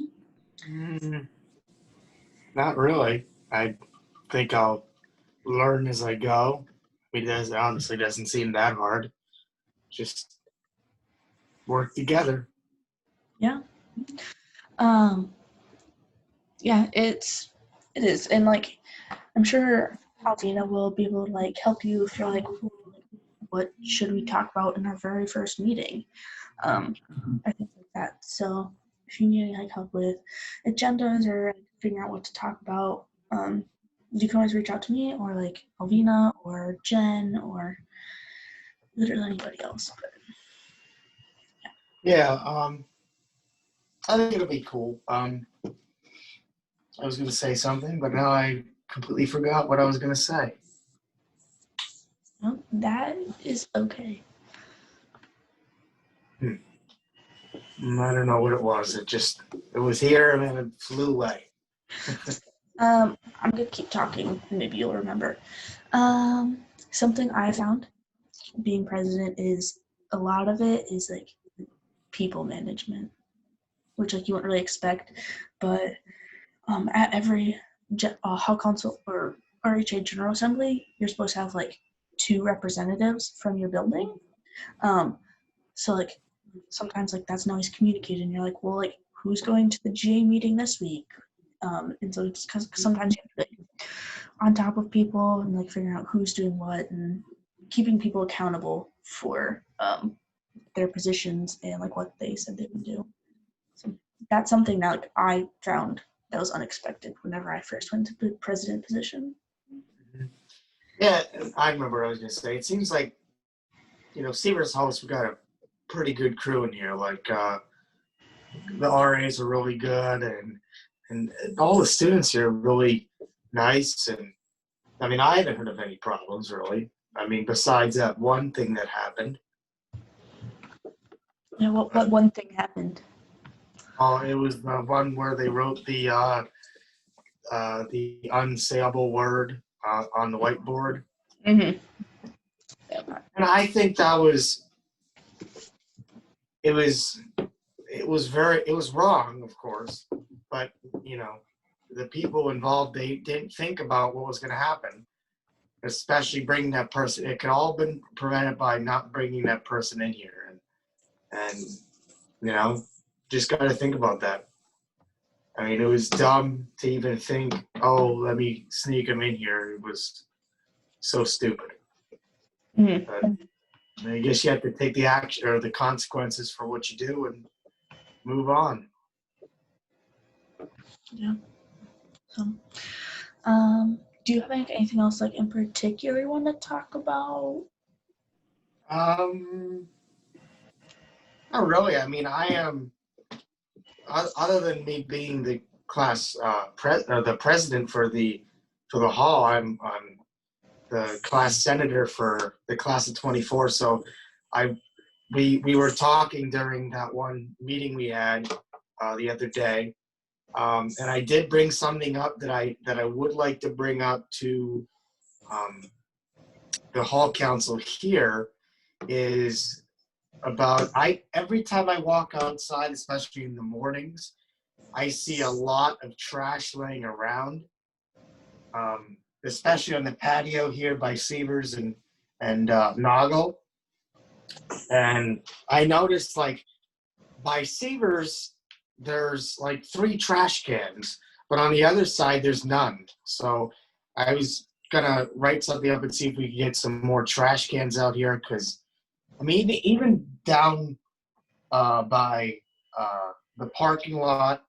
Not really. I think I'll learn as I go. It honestly doesn't seem that hard. Just work together. Yeah. Yeah, it is. And like I'm sure Alvina will be able to like help you if you're like, what should we talk about in our very first meeting? I think like that. So if you need any like help with agendas or like, figuring out what to talk about, you can always reach out to me or like Alvina or Jen or literally anybody else. But Yeah, I think it'll be cool. I was gonna say something, but now I completely forgot what I was gonna say. well, that is okay. I don't know what it was. It was here and then it flew away. I'm gonna keep talking. Maybe you'll remember. Something I found being president is a lot of it is like people management, which like you wouldn't really expect, but at every Hall Council or RHA General Assembly, you're supposed to have like 2 representatives from your building. So like sometimes like that's not always communicated, and you're like, well, like who's going to the GA meeting this week? And so it's because sometimes you have to be like, on top of people and like figuring out who's doing what and keeping people accountable for their positions and like what they said they would do. So that's something that like, I found that was unexpected whenever I first went to the president position. Yeah, I remember what I was gonna say. It seems like, Seavers House, we got a pretty good crew in here. Like the RAs are really good, and all the students here are really nice. And I mean, I haven't heard of any problems really. I mean, besides that one thing that happened. Yeah, what one thing happened? It was the one where they wrote the unsayable word on the whiteboard. Mm-hmm. And I think that was it was wrong, of course, but the people involved, they didn't think about what was going to happen, especially bringing that person. It could all been prevented by not bringing that person in here, and just got to think about that. I mean, it was dumb to even think, oh, let me sneak him in here. It was so stupid. Mm-hmm. But I guess you have to take the action or the consequences for what you do and move on. Yeah. So, do you have anything else like in particular you want to talk about? Not really. I mean, I am. Other than me being the class the president for the hall, I'm the class senator for the class of 24. So, we were talking during that one meeting we had the other day, and I did bring something up that I would like to bring up to the hall council here is about every time I walk outside, especially in the mornings, I see a lot of trash laying around, especially on the patio here by Severs and Noggle. And I noticed like by Severs, there's like 3 trash cans, but on the other side, there's none. So I was gonna write something up and see if we could get some more trash cans out here, because I mean, even down by the parking lot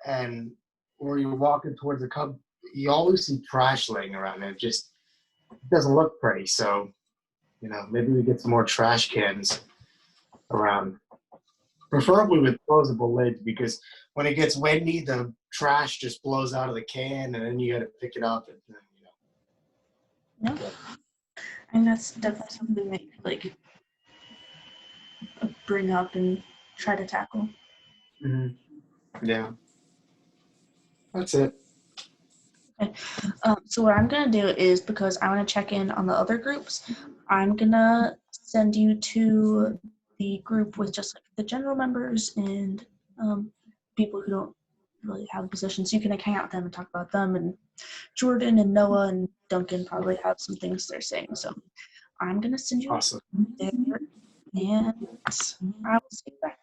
and where you're walking towards the Cub, you always see trash laying around, and it just doesn't look pretty. So, maybe we get some more trash cans around, preferably with closable lids, because when it gets windy, the trash just blows out of the can, and then you got to pick it up. And, No. And that's definitely something that you could like bring up and try to tackle. Yeah. That's it. Okay. So what I'm gonna do is, because I want to check in on the other groups, I'm gonna send you to the group with just like the general members and people who don't really have positions. You can like hang out with them and talk about them. And Jordan and Noah and Duncan probably have some things they're saying. So I'm gonna send you awesome there, and I will see you back.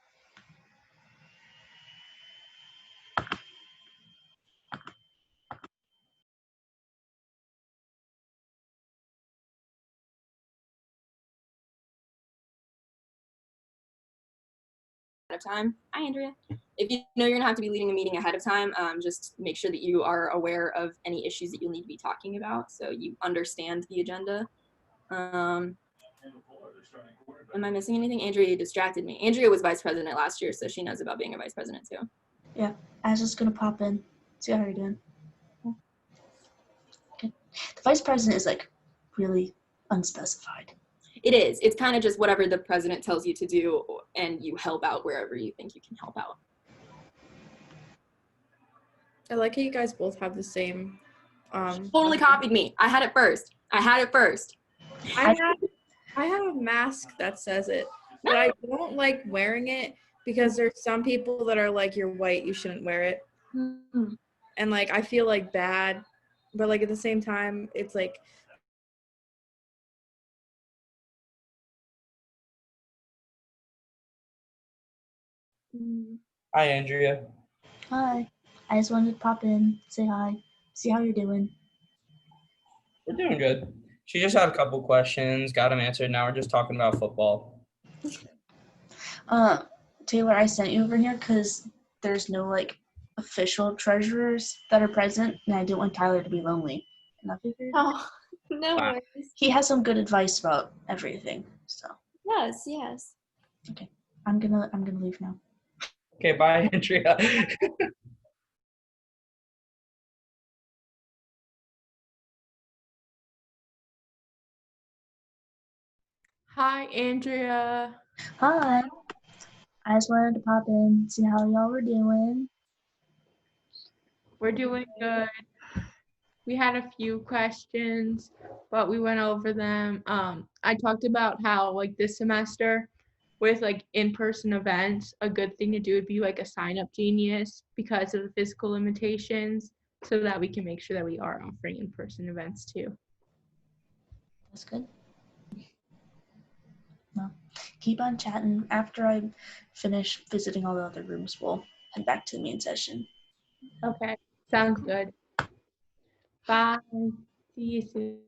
Of time. Hi, Andrea. If you know you're gonna have to be leading a meeting ahead of time, just make sure that you are aware of any issues that you'll need to be talking about, so you understand the agenda. Am I missing anything? Andrea, you distracted me. Andrea was vice president last year, so she knows about being a vice president too. Yeah, I was just gonna pop in, see how you're doing. Okay. The vice president is like really unspecified. It is. It's kind of just whatever the president tells you to do, and you help out wherever you think you can help out. I like how you guys both have the same. Totally copied me. I had it first. I have a mask that says it, but I don't like wearing it because there's some people that are like, you're white, you shouldn't wear it. And like, I feel like bad, but like at the same time, it's like. Hi, Andrea. Hi. I just wanted to pop in, say hi, see how you're doing. We're doing good. She just had a couple questions, got them answered. Now we're just talking about football. Taylor, I sent you over here because there's no like official treasurers that are present, and I didn't want Tyler to be lonely. And I figured No worries. he has some good advice about everything. So Yes. okay, I'm gonna leave now. Okay, bye, Andrea. Hi, Andrea. Hi. I just wanted to pop in, see how y'all were doing. We're doing good. We had a few questions, but we went over them. I talked about how like this semester with like in-person events, a good thing to do would be like a sign-up genius because of the physical limitations, so that we can make sure that we are offering in-person events too. That's good. Well, keep on chatting. After I finish visiting all the other rooms, we'll head back to the main session. Okay, sounds good. Bye. See you soon.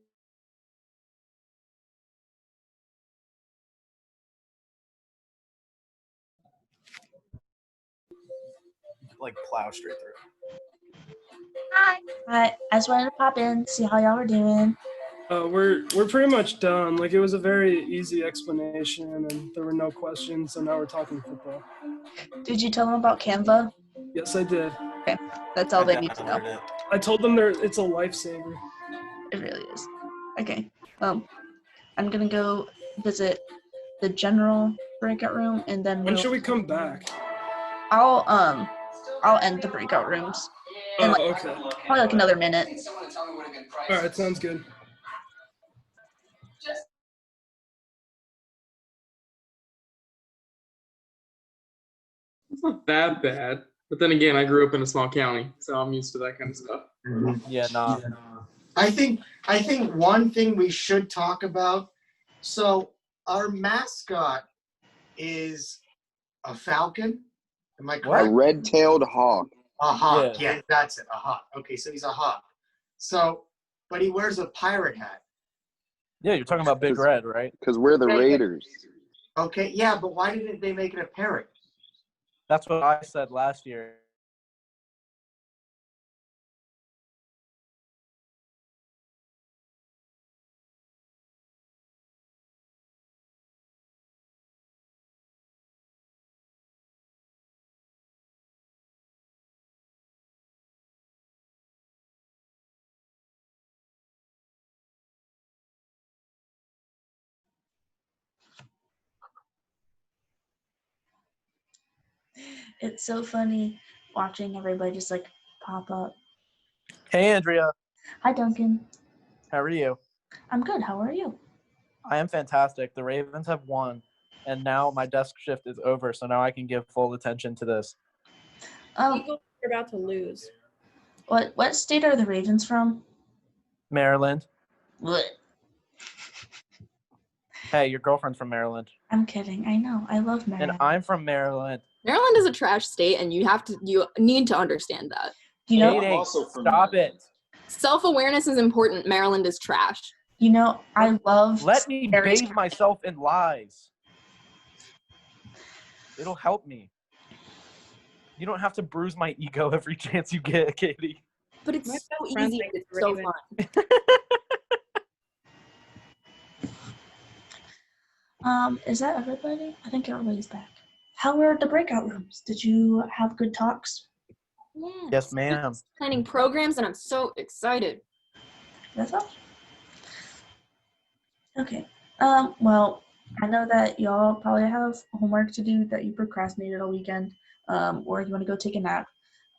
Like plow straight through. Hi. I just wanted to pop in, see how y'all were doing. We're pretty much done. Like, it was a very easy explanation, and there were no questions. So now we're talking football. Did you tell them about Canva? Yes, I did. Okay, that's all they need to know. I told them it's a lifesaver. It really is. Okay. I'm gonna go visit the general breakout room, and then When should we come back? I'll end the breakout rooms in like, okay. probably like another minute. All right, sounds good. It's not that bad. But then again, I grew up in a small county, so I'm used to that kind of stuff. Yeah, nah. I think one thing we should talk about. So our mascot is a falcon. Am I correct? A red-tailed hawk. A hawk. Yeah, that's it. A hawk. Okay, so he's a hawk. So, but he wears a pirate hat. Yeah, you're talking about Big Red, right? Because we're the Raiders. Okay, yeah, but why didn't they make it a parrot? That's what I said last year. It's so funny watching everybody just like pop up. Hey, Andrea. Hi, Duncan. How are you? I'm good. How are you? I am fantastic. The Ravens have won, and now my desk shift is over, so now I can give full attention to this. Eagles are about to lose. What state are the Ravens from? Maryland. What? Hey, your girlfriend's from Maryland. I'm kidding. I know. I love Maryland. And I'm from Maryland. Maryland is a trash state, and you need to understand that. You know, Katie, stop it. Self-awareness is important. Maryland is trash. You know, I love. Let me bathe myself in lies. It'll help me. You don't have to bruise my ego every chance you get, Katie. But it's so easy. It's so fun. Is that everybody? I think everybody's back. How were the breakout rooms? Did you have good talks? Yeah. Yes, ma'am. Planning programs, and I'm so excited. That's all. Okay. Well, I know that y'all probably have homework to do that you procrastinated all weekend, or you want to go take a nap.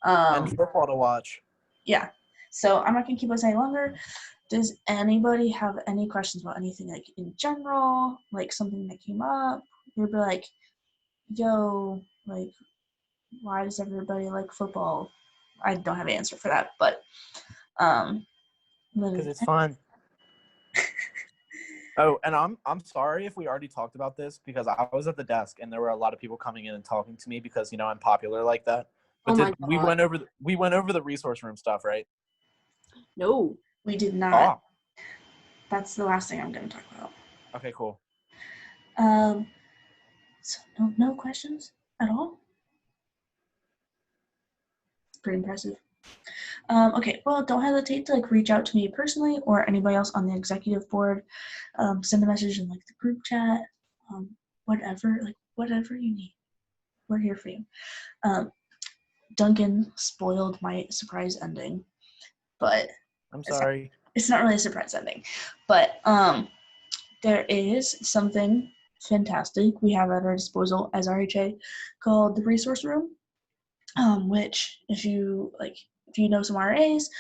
And football to watch. Yeah. So I'm not gonna keep us any longer. Does anybody have any questions about anything, like in general, like something that came up? You'd be like, yo, like, why does everybody like football? I don't have an answer for that, but Because it's fun. Oh, and I'm sorry if we already talked about this, because I was at the desk and there were a lot of people coming in and talking to me because, you know, I'm popular like that. But we went over the resource room stuff, right? No, we did not. Oh. That's the last thing I'm going to talk about. Okay, cool. So no questions at all? Pretty impressive. Okay, well, don't hesitate to like reach out to me personally or anybody else on the executive board. Send a message in like the group chat, whatever you need. We're here for you. Duncan spoiled my surprise ending, but I'm sorry. It's not really a surprise ending, but there is something fantastic we have at our disposal as RHA called the resource room, which if you know some RAs,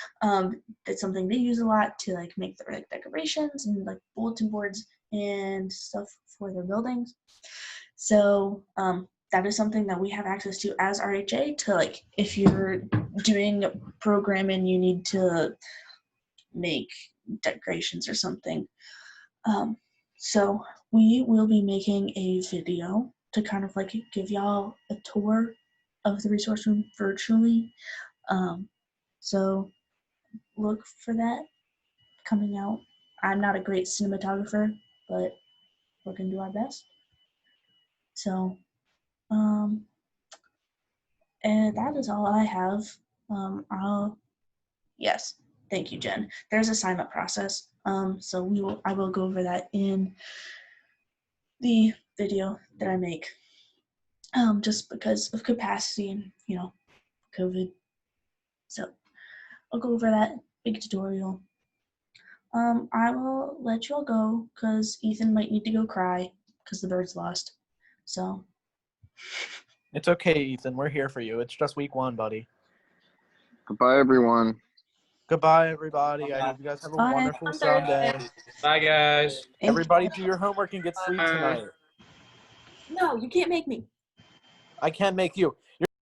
it's something they use a lot to like make their like decorations and like bulletin boards and stuff for their buildings. So that is something that we have access to as RHA to like if you're doing a program and you need to make decorations or something. So we will be making a video to kind of like give y'all a tour of the resource room virtually. So look for that coming out. I'm not a great cinematographer, but we're gonna do our best. So, and that is all I have. Yes, thank you, Jen. There's a sign up process. So I will go over that in the video that I make. Just because of capacity and, you know, COVID. So I'll go over that big tutorial. I will let you all go because Ethan might need to go cry because the birds lost. So. It's okay, Ethan. We're here for you. It's just week 1, buddy. Goodbye, everyone. Goodbye, everybody. I hope you guys have a wonderful Sunday. Bye, guys. Everybody do your homework and get sleep tonight. No, you can't make me. I can make you.